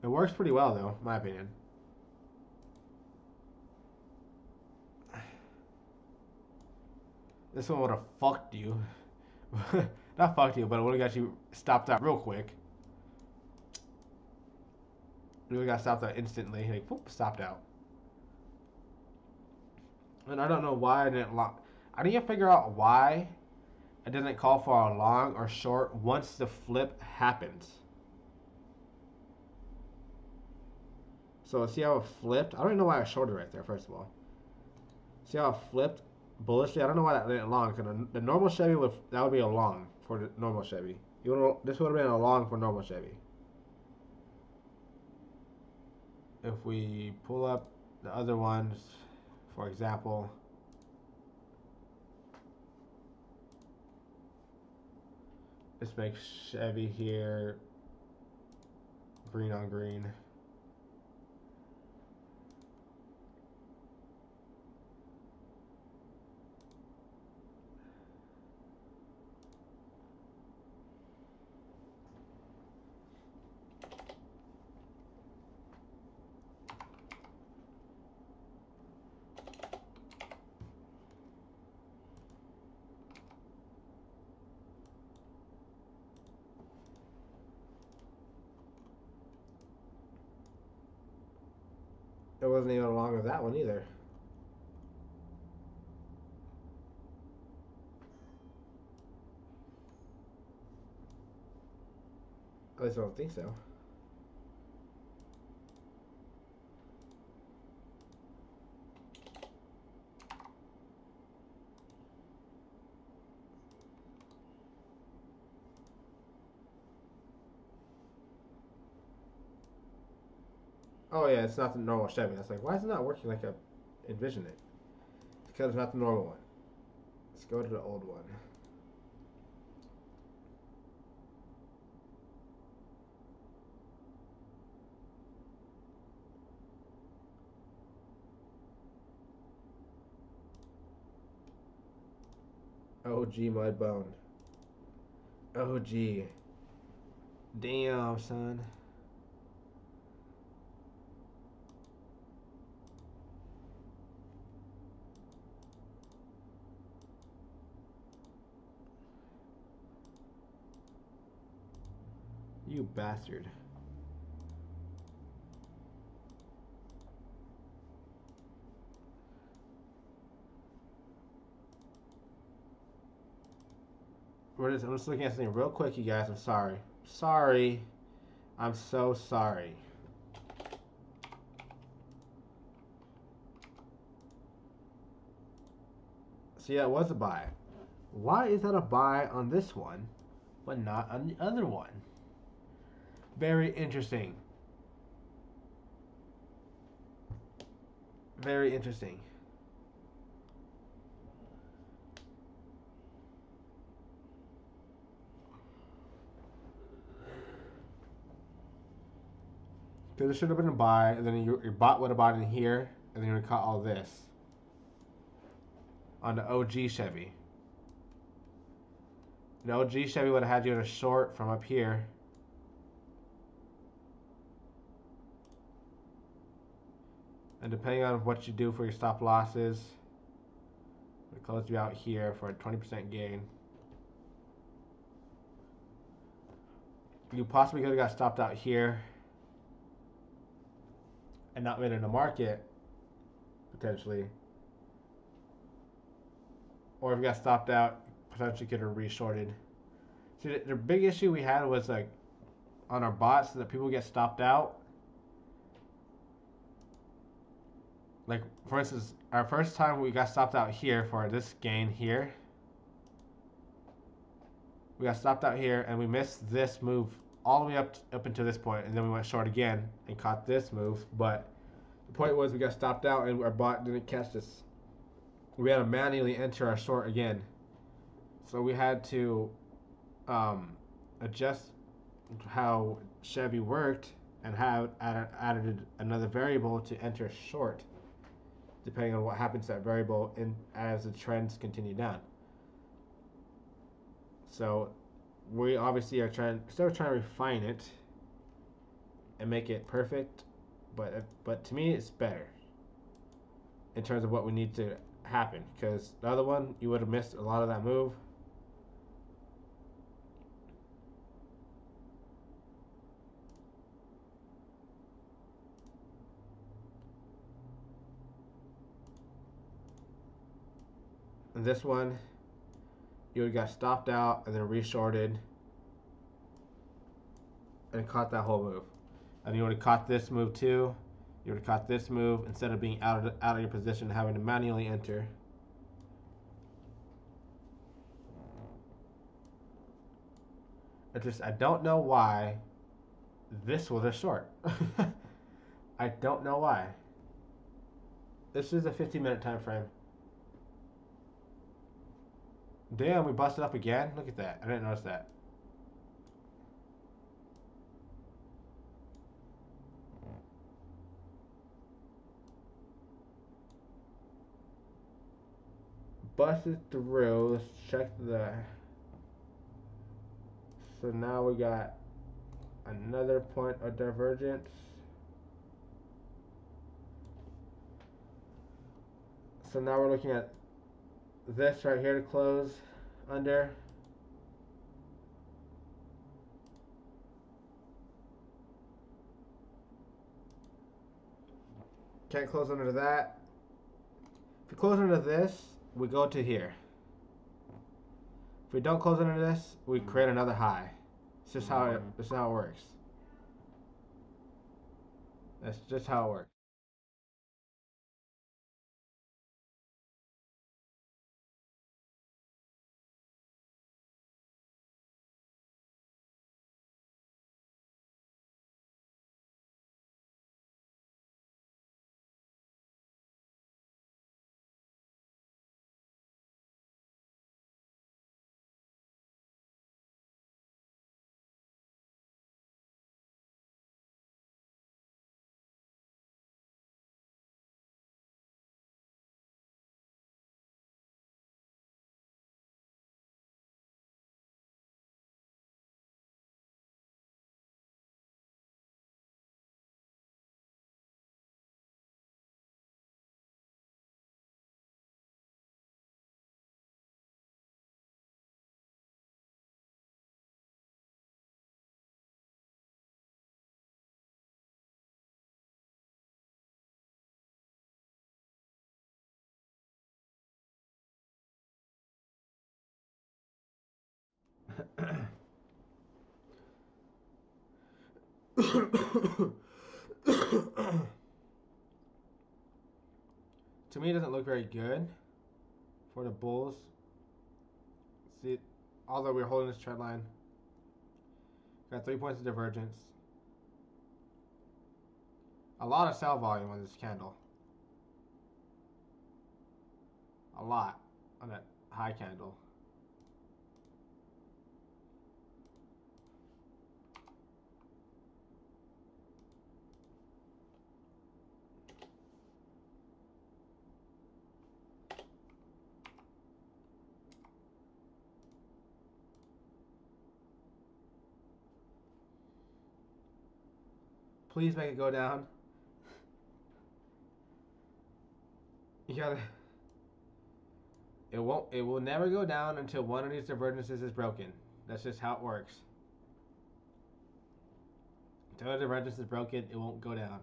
It works pretty well, though, in my opinion. This one would have fucked you. Not fucked you, but it would have got you stopped out real quick. You would have got stopped out instantly. Like, whoop, stopped out. And I don't know why I didn't lock. I didn't figure out why it didn't call for a long or short once the flip happens. So see how it flipped? I don't even know why I shorted right there, first of all. See how it flipped bullishly? I don't know why that didn't long. Because the normal Chevy would be a long for the normal Chevy. This would have been a long for normal Chevy. If we pull up the other ones, for example, let's make Chevy here green on green. It wasn't even along with that one either. At least I don't think so. Oh yeah, it's not the normal Chevy. That's like, why is it not working like I envisioned it? It's because it's not the normal one. Let's go to the old one. OG Mudbone. OG. Damn, son. You bastard. I'm just looking at something real quick, you guys. I'm sorry. Sorry. I'm so sorry. So yeah, it was a buy. Why is that a buy on this one, but not on the other one? Very interesting. Very interesting. Because it should have been a buy, and then your bot would have bought in here, and then you would have caught all this on the OG Chevy. The OG Chevy would have had you in a short from up here. And depending on what you do for your stop losses, it close you out here for a 20% gain. You possibly could have got stopped out here and not been in the market, potentially. Or if you got stopped out, potentially could have re-shorted. See, the big issue we had was like on our bots that people get stopped out. Like, for instance, our first time we got stopped out here for this gain here. We got stopped out here and we missed this move all the way up until this point, and then we went short again and caught this move. But the point was we got stopped out and our bot didn't catch this. We had to manually enter our short again. So we had to adjust how Chevy worked and have added another variable to enter short, depending on what happens to that variable in as the trends continue down. So we obviously are still trying to refine it and make it perfect, but to me it's better in terms of what we need to happen, because the other one you would have missed a lot of that move. And this one you would have got stopped out and then re-shorted and caught that whole move. And you would have caught this move too. You would have caught this move instead of being out of your position and having to manually enter. I don't know why this was a short. I don't know why. This is a 15-minute time frame. Damn, we busted up again. Look at that. I didn't notice that. Busted through. Let's check the. So now we got another point of divergence. So now we're looking at this right here to close under. Can't close under that. If we close under this, we go to here. If we don't close under this, we create another high. It's just how it works. That's just how it works. To me, it doesn't look very good for the bulls. See, although we're holding this trend line, got 3 points of divergence. A lot of sell volume on this candle. A lot on that high candle. Please make it go down. You gotta. It won't. It will never go down until one of these divergences is broken. That's just how it works. Until the divergence is broken, it won't go down.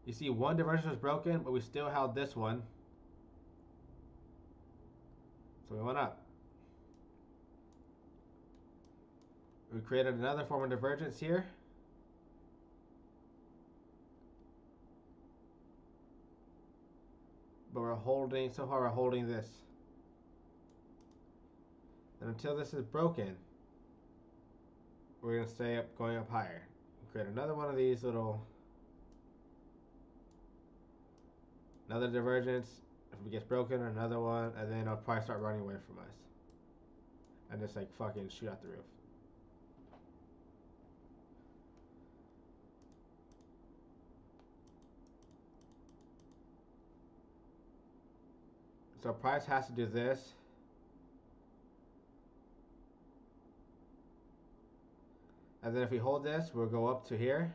You see, one divergence was broken, but we still held this one. So we went up. We created another form of divergence here. But we're holding, so far we're holding this. And until this is broken, we're going to stay up, going up higher. Create another one of these little, another divergence. If it gets broken, another one, and then it'll probably start running away from us. And just like fucking shoot out the roof. So price has to do this. And then if we hold this, we'll go up to here.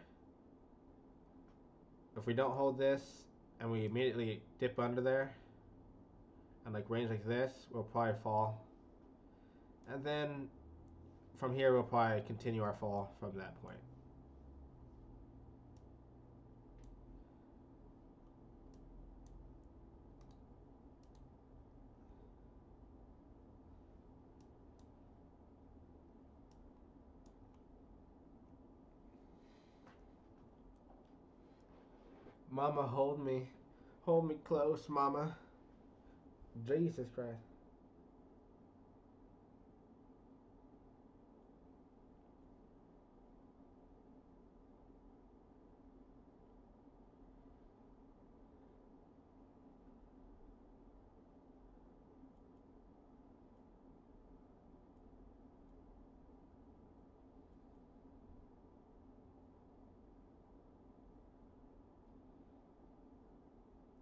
If we don't hold this and we immediately dip under there and like range like this, we'll probably fall. And then from here, we'll probably continue our fall from that point. Mama, hold me. Hold me close, mama. Jesus Christ.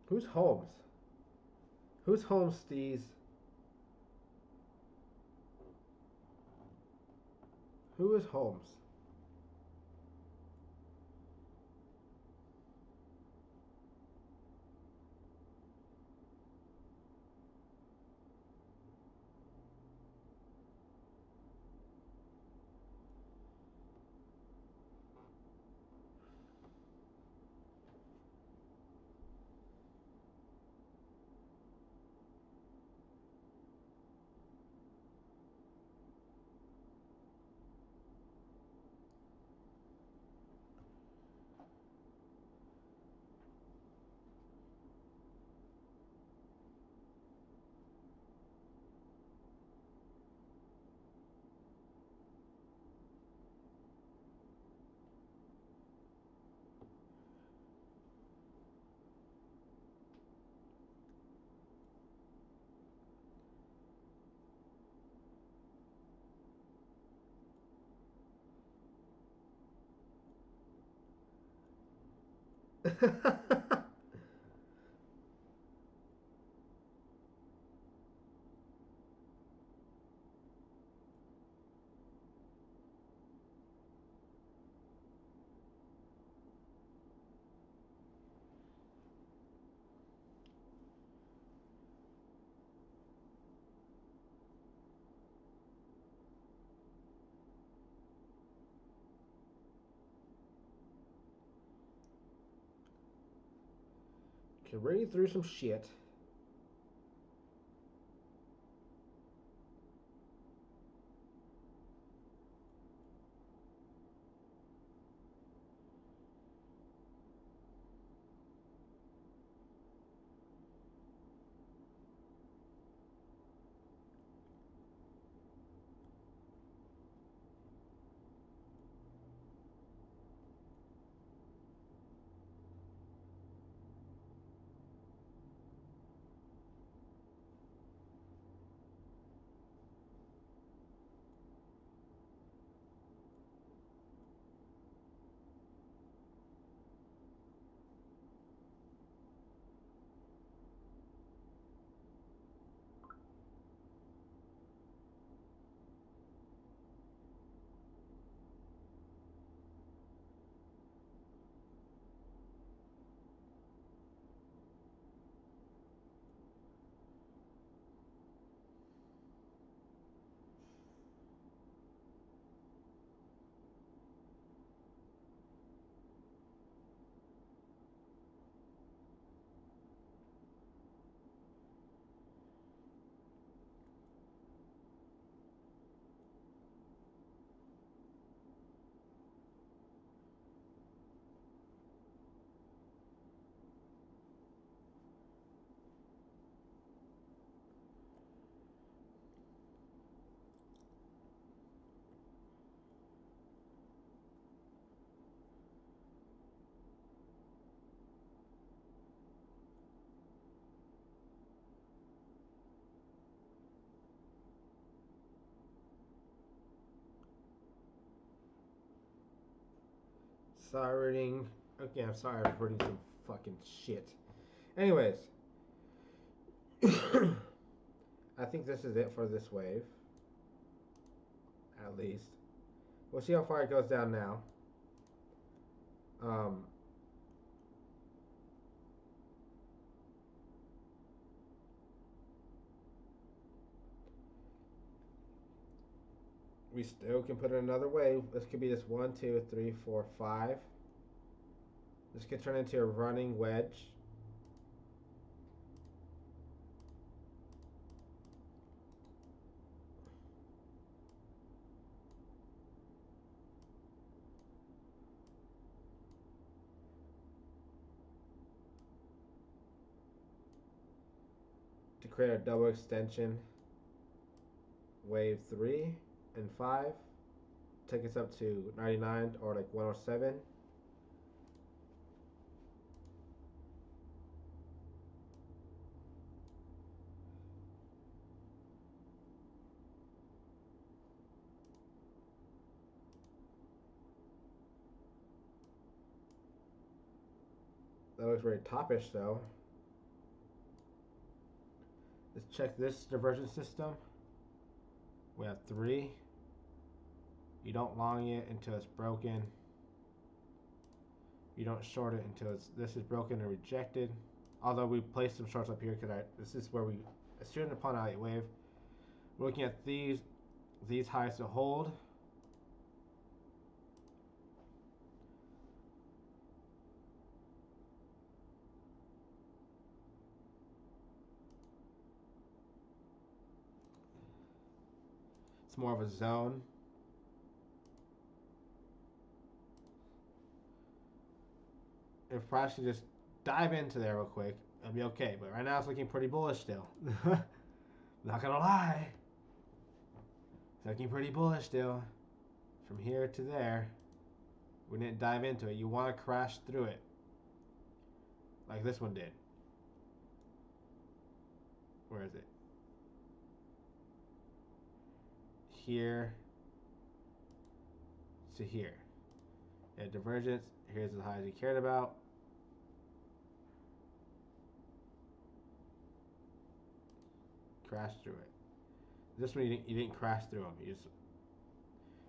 Who's Holmes? Who's Holmes, Steez? Who is Holmes? Okay, ready through some shit. Sorry. Okay, I'm sorry for reading some fucking shit. Anyways, I think this is it for this wave. At least. We'll see how far it goes down now. We still can put in another wave. This could be this 1, 2, 3, 4, 5. This could turn into a running wedge. To create a double extension. Wave 3 and 5. Take us up to 99 or like 107. That looks very topish though. Let's check this divergence system. We have 3. You don't long it until it's broken. You don't short it until this is broken and rejected. Although we placed some shorts up here because this is where we assumed upon a wave. We're looking at these highs to hold. It's more of a zone. If price should just dive into there real quick, it'll be okay. But right now it's looking pretty bullish still. Not gonna lie. It's looking pretty bullish still. From here to there. We didn't dive into it. You want to crash through it. Like this one did. Where is it? Here to here. Yeah, divergence. Here's the highs you cared about. Crash through it. This one you didn't crash through them. You just,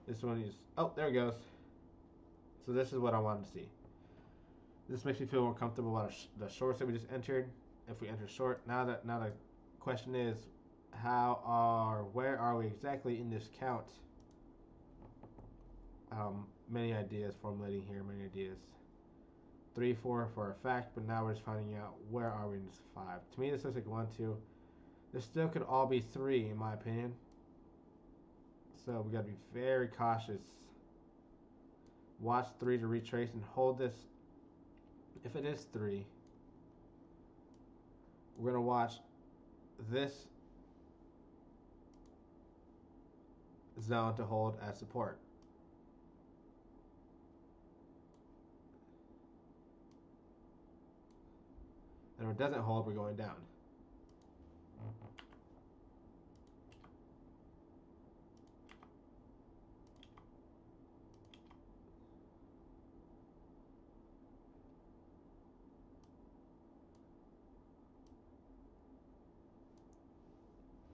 this one is, oh, there it goes. So this is what I wanted to see. This makes me feel more comfortable about the shorts that we just entered. If we enter short, now the question is, where are we exactly in this count? Many ideas formulating here, many ideas. 3, 4 for a fact, but now we're just finding out where are we in this 5. To me, this looks like 1, 2. This still could all be 3 in my opinion. So we gotta be very cautious. Watch 3 to retrace and hold this. If it is 3, we're gonna watch this zone to hold as support. And if it doesn't hold, we're going down.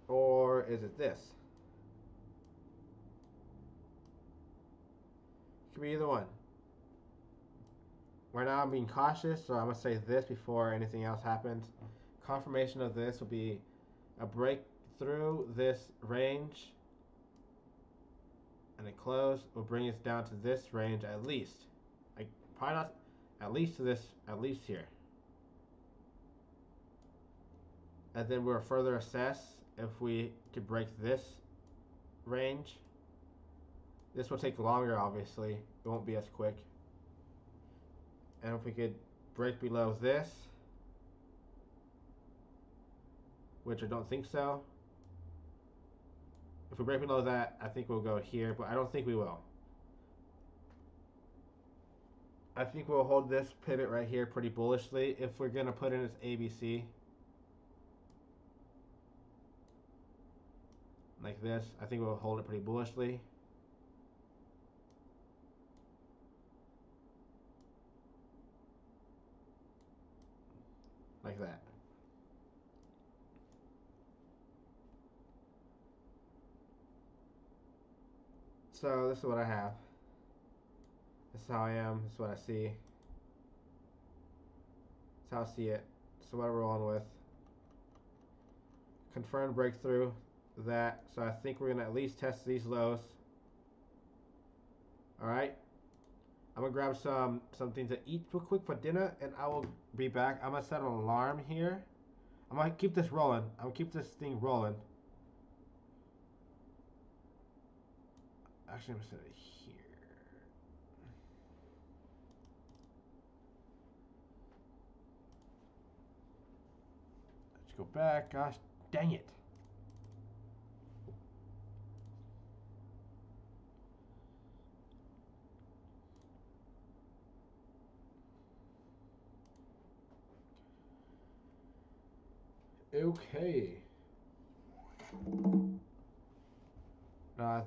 Or is it this? Could be either one. Right now I'm being cautious, so I'm going to say this before anything else happens. Confirmation of this will be a break through this range, and a close will bring us down to this range at least. Like, probably not at least to this, at least here. And then we'll further assess if we could break this range. This will take longer, obviously. It won't be as quick. And if we could break below this, which I don't think so. If we break below that, I think we'll go here, but I don't think we will. I think we'll hold this pivot right here pretty bullishly if we're going to put in its ABC. Like this. I think we'll hold it pretty bullishly. So this is what I have. This is how I am. This is what I see. This is how I see it. This is what we're rolling with. Confirmed breakthrough. That. So I think we're gonna at least test these lows. All right. I'm gonna grab something to eat real quick for dinner, and I will be back. I'm gonna set an alarm here. I'm gonna keep this rolling. I'm gonna keep this thing rolling. Actually, I'm gonna set it here. Let's go back. Gosh, dang it. Okay.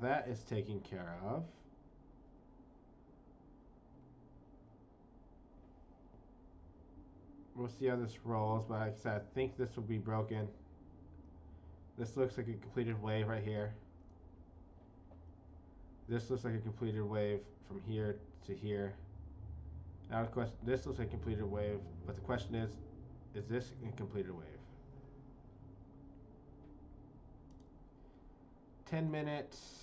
That is taken care of. We'll see how this rolls, but like I said, I think this will be broken. This looks like a completed wave right here. This looks like a completed wave from here to here. Now the question, this looks like a completed wave, but the question is this a completed wave? 10 minutes.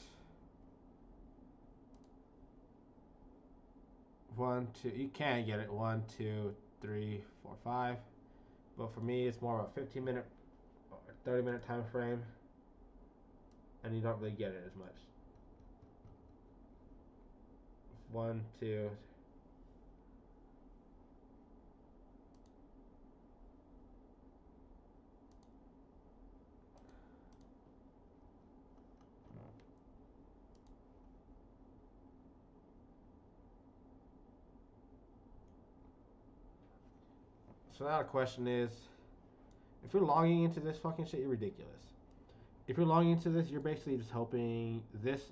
1, 2, you can get it. 1, 2, 3, 4, 5. But for me, it's more of a 15-minute or 30-minute time frame, and you don't really get it as much. 1, 2. So now the question is, if you're logging into this fucking shit, you're ridiculous. If you're logging into this, you're basically just hoping this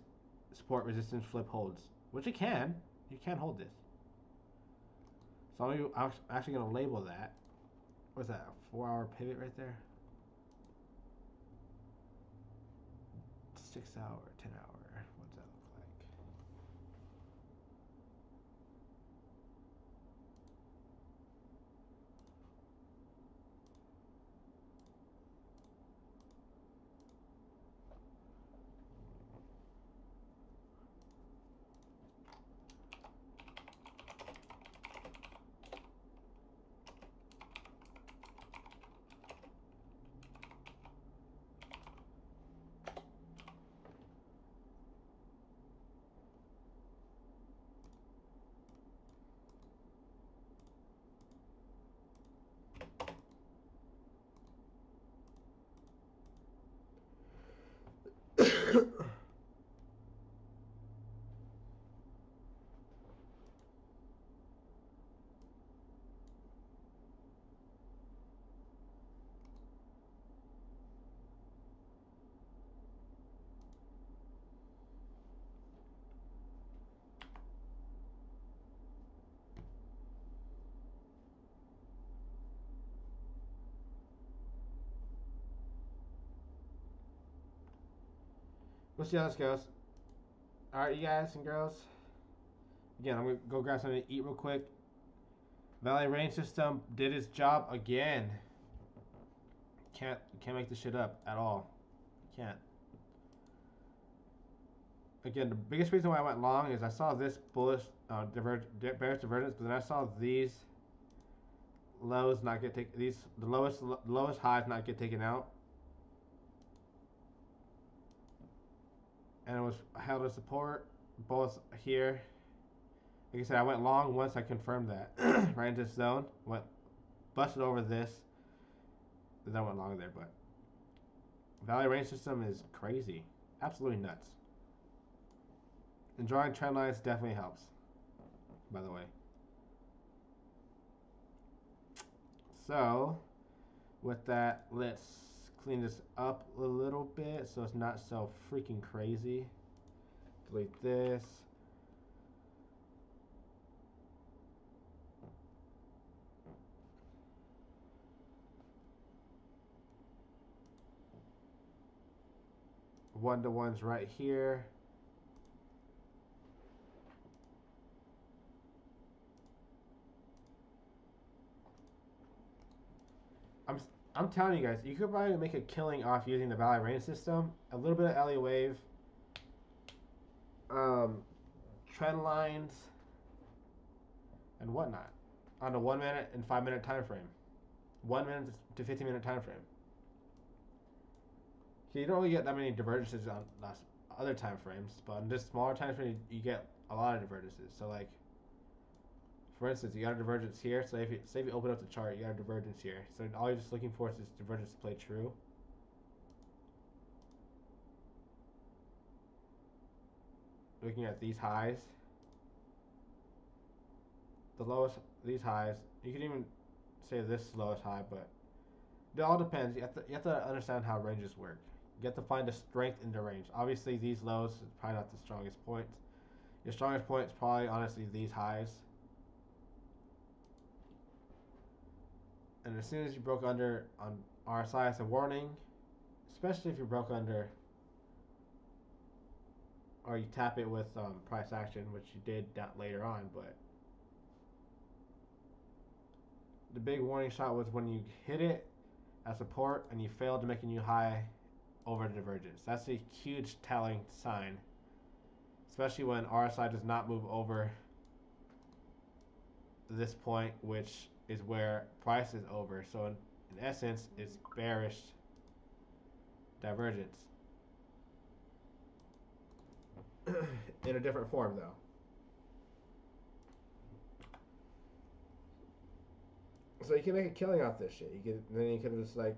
support resistance flip holds, which it can. You can hold this. So I'm actually going to label that. What's that? A 4-hour pivot right there? 6-hour, 10-hour. What's that look like? We'll see how this goes. Alright, you guys and girls. Again, I'm going to go grab something to eat real quick. Valley Range System did its job again. Can't make this shit up at all. Can't. Again, the biggest reason why I went long is I saw this bullish bearish divergence, but then I saw these lows not get taken. The lowest highs not get taken out, and it was held as support both here. Like I said, I went long once I confirmed that right into this zone. Went busted over this, and then went long there. But Valley Range System is crazy, absolutely nuts. And drawing trend lines definitely helps, by the way. So, with that, let's clean this up a little bit so it's not so freaking crazy. Delete this. One-to-ones right here. I'm telling you guys, you could probably make a killing off using the Valley Range system, a little bit of LA Wave, um, trend lines, and whatnot on a 1 minute and 5 minute time frame. 1 minute to 15 minute time frame. So you don't really get that many divergences on other time frames, but on this smaller time frame, you get a lot of divergences. So like, for instance, you got a divergence here. So if you open up the chart, you got a divergence here. So all you're just looking for is this divergence to play true. Looking at these highs, the lowest, these highs. You can even say this is the lowest high, but it all depends. You have to understand how ranges work. You have to find the strength in the range. Obviously, these lows is probably not the strongest points. Your strongest point is probably honestly these highs. And as soon as you broke under on RSI, it's a warning, especially if you broke under or you tap it with price action, which you did that later on. But the big warning shot was when you hit it at support and you failed to make a new high over the divergence. That's a huge telling sign, especially when RSI does not move over this point, which is where price is over. So in essence, it's bearish divergence in a different form, though. So you can make a killing off this shit. Then you can just like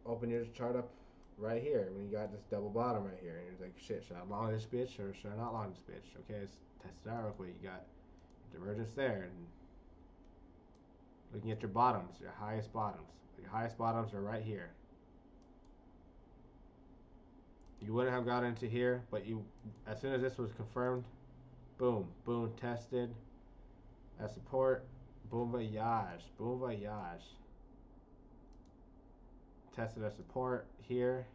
open your chart up right here when you got this double bottom right here, and you're like, shit, should I long this bitch or should I not long this bitch? Okay, let's test it out real quick. You got divergence there, and looking at your bottoms, your highest bottoms. Your highest bottoms are right here. You wouldn't have got into here, but you, as soon as this was confirmed, boom, boom, tested as support, boom voyage, boom voyage. Tested as support here.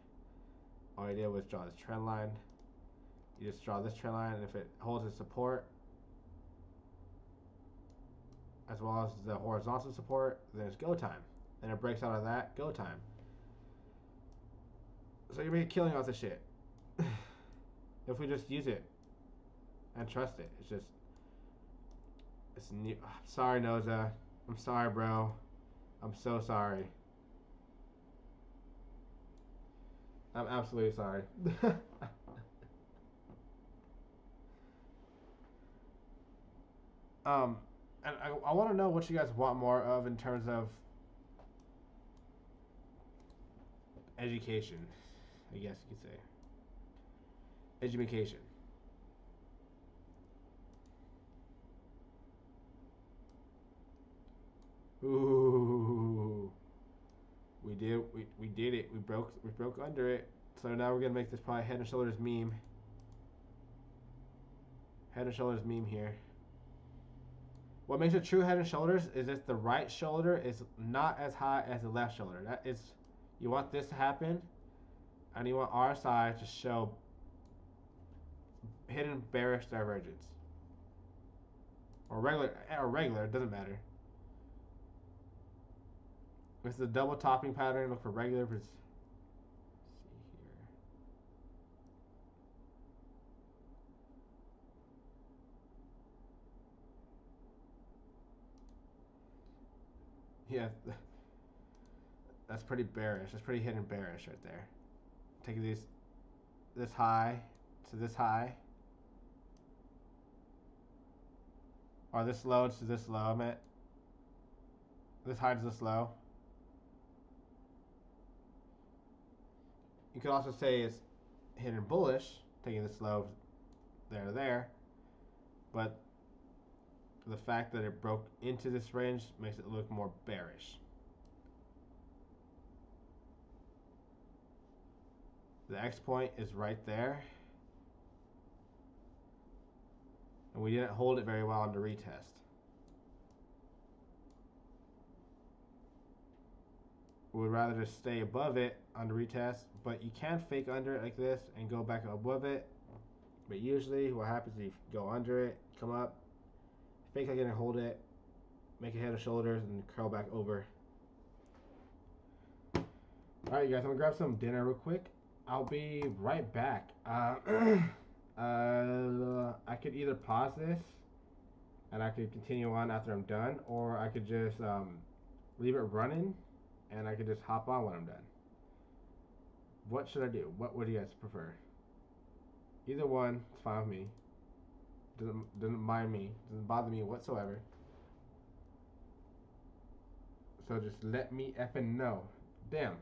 All you did was draw this trend line. You just draw this trend line, and if it holds its support, as well as the horizontal support, then it's go time. And it breaks out of that, go time. So you make a killing off the shit. If we just use it and trust it. It's new. Sorry, Noza. I'm sorry, bro. I'm so sorry. I'm absolutely sorry. And I want to know what you guys want more of in terms of education, I guess you could say. Education. Ooh, we did it. We broke under it. So now we're gonna make this probably head and shoulders meme. Head and shoulders meme here. What makes a true head and shoulders is if the right shoulder is not as high as the left shoulder. That is, you want this to happen, and you want RSI to show hidden bearish divergence. Or regular, it doesn't matter. If it's a double topping pattern, look for regular. If it's, yeah, that's pretty bearish. That's pretty hidden bearish right there. Taking this high to this high, or this low to this low. I meant this high to this low. You could also say it's hidden bullish, taking this low there to there, but the fact that it broke into this range makes it look more bearish. The X point is right there, and we didn't hold it very well on the retest. We would rather just stay above it on the retest, but you can fake under it like this and go back above it. But usually what happens is you go under it, come up, fake like it and hold it, make a head and shoulders, and curl back over. All right, you guys, I'm gonna grab some dinner real quick. I'll be right back. I could either pause this and I could continue on after I'm done, or I could just leave it running and I could just hop on when I'm done. What should I do? What would you guys prefer? Either one, it's fine with me. Doesn't mind me. Doesn't bother me whatsoever. So just let me effing know. Damn.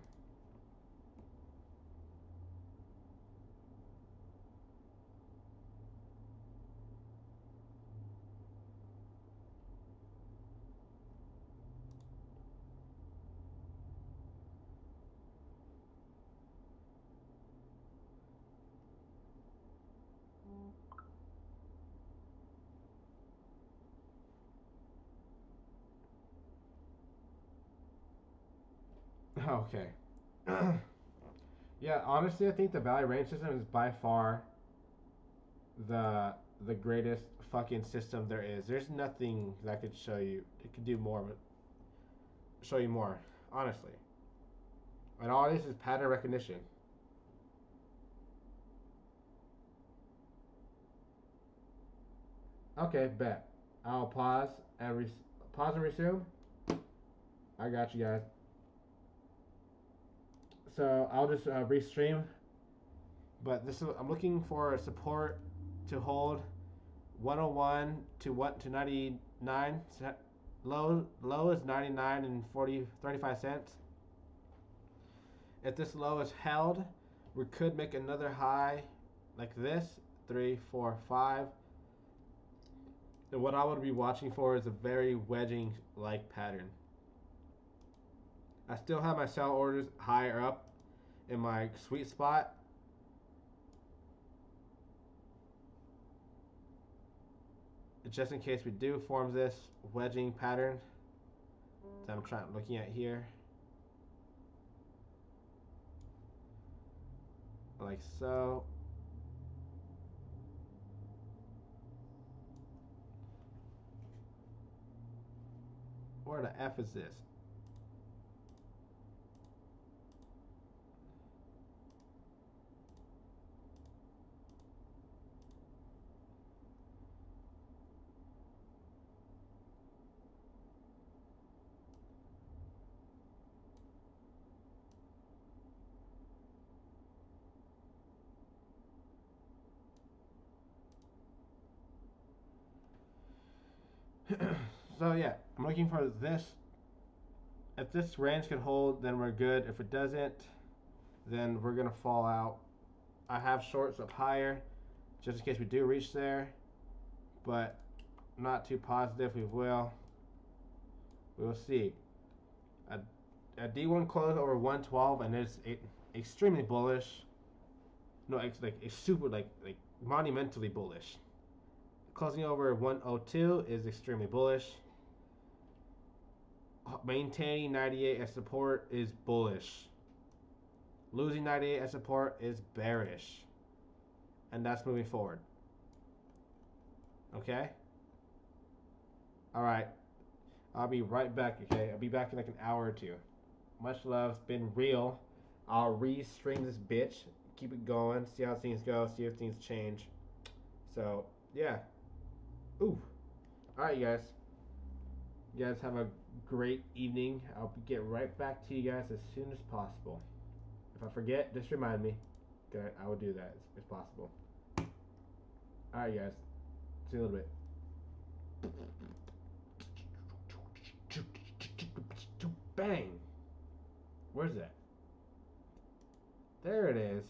Okay. Yeah, honestly, I think the value range system is by far the the greatest fucking system there is. There's nothing that could show you. It could do more, but show you more. Honestly, and all this is pattern recognition. Okay, bet. I'll pause and resume. I got you guys. So I'll just restream. But this is I'm looking for support to hold 101 to 99. Low is 99 and 35 cents. If this low is held, we could make another high like this, 3, 4, 5. And what I would be watching for is a very wedging like pattern. I still have my sell orders higher up in my sweet spot. Just in case we do form this wedging pattern that I'm looking at here. Like so. Where the F is this? So yeah, I'm looking for this. If this range can hold, then we're good. If it doesn't, then we're gonna fall out. I have shorts up higher, just in case we do reach there, but I'm not too positive we will. We will see. A, a D1 close over 112, and it's extremely bullish. No, it's like it's super like monumentally bullish. Closing over 102 is extremely bullish. Maintaining 98 as support is bullish. Losing 98 as support is bearish. And that's moving forward. Okay? Alright. I'll be right back, okay? I'll be back in like an hour or two. Much love. It's been real. I'll re-stream this bitch. Keep it going. See how things go. See if things change. So, yeah. Ooh. Alright, you guys. You guys have a great evening. I'll get right back to you guys as soon as possible. If I forget, just remind me. Okay, I will do that as possible. Alright, guys. See you in a little bit. Bang! Where's that? There it is.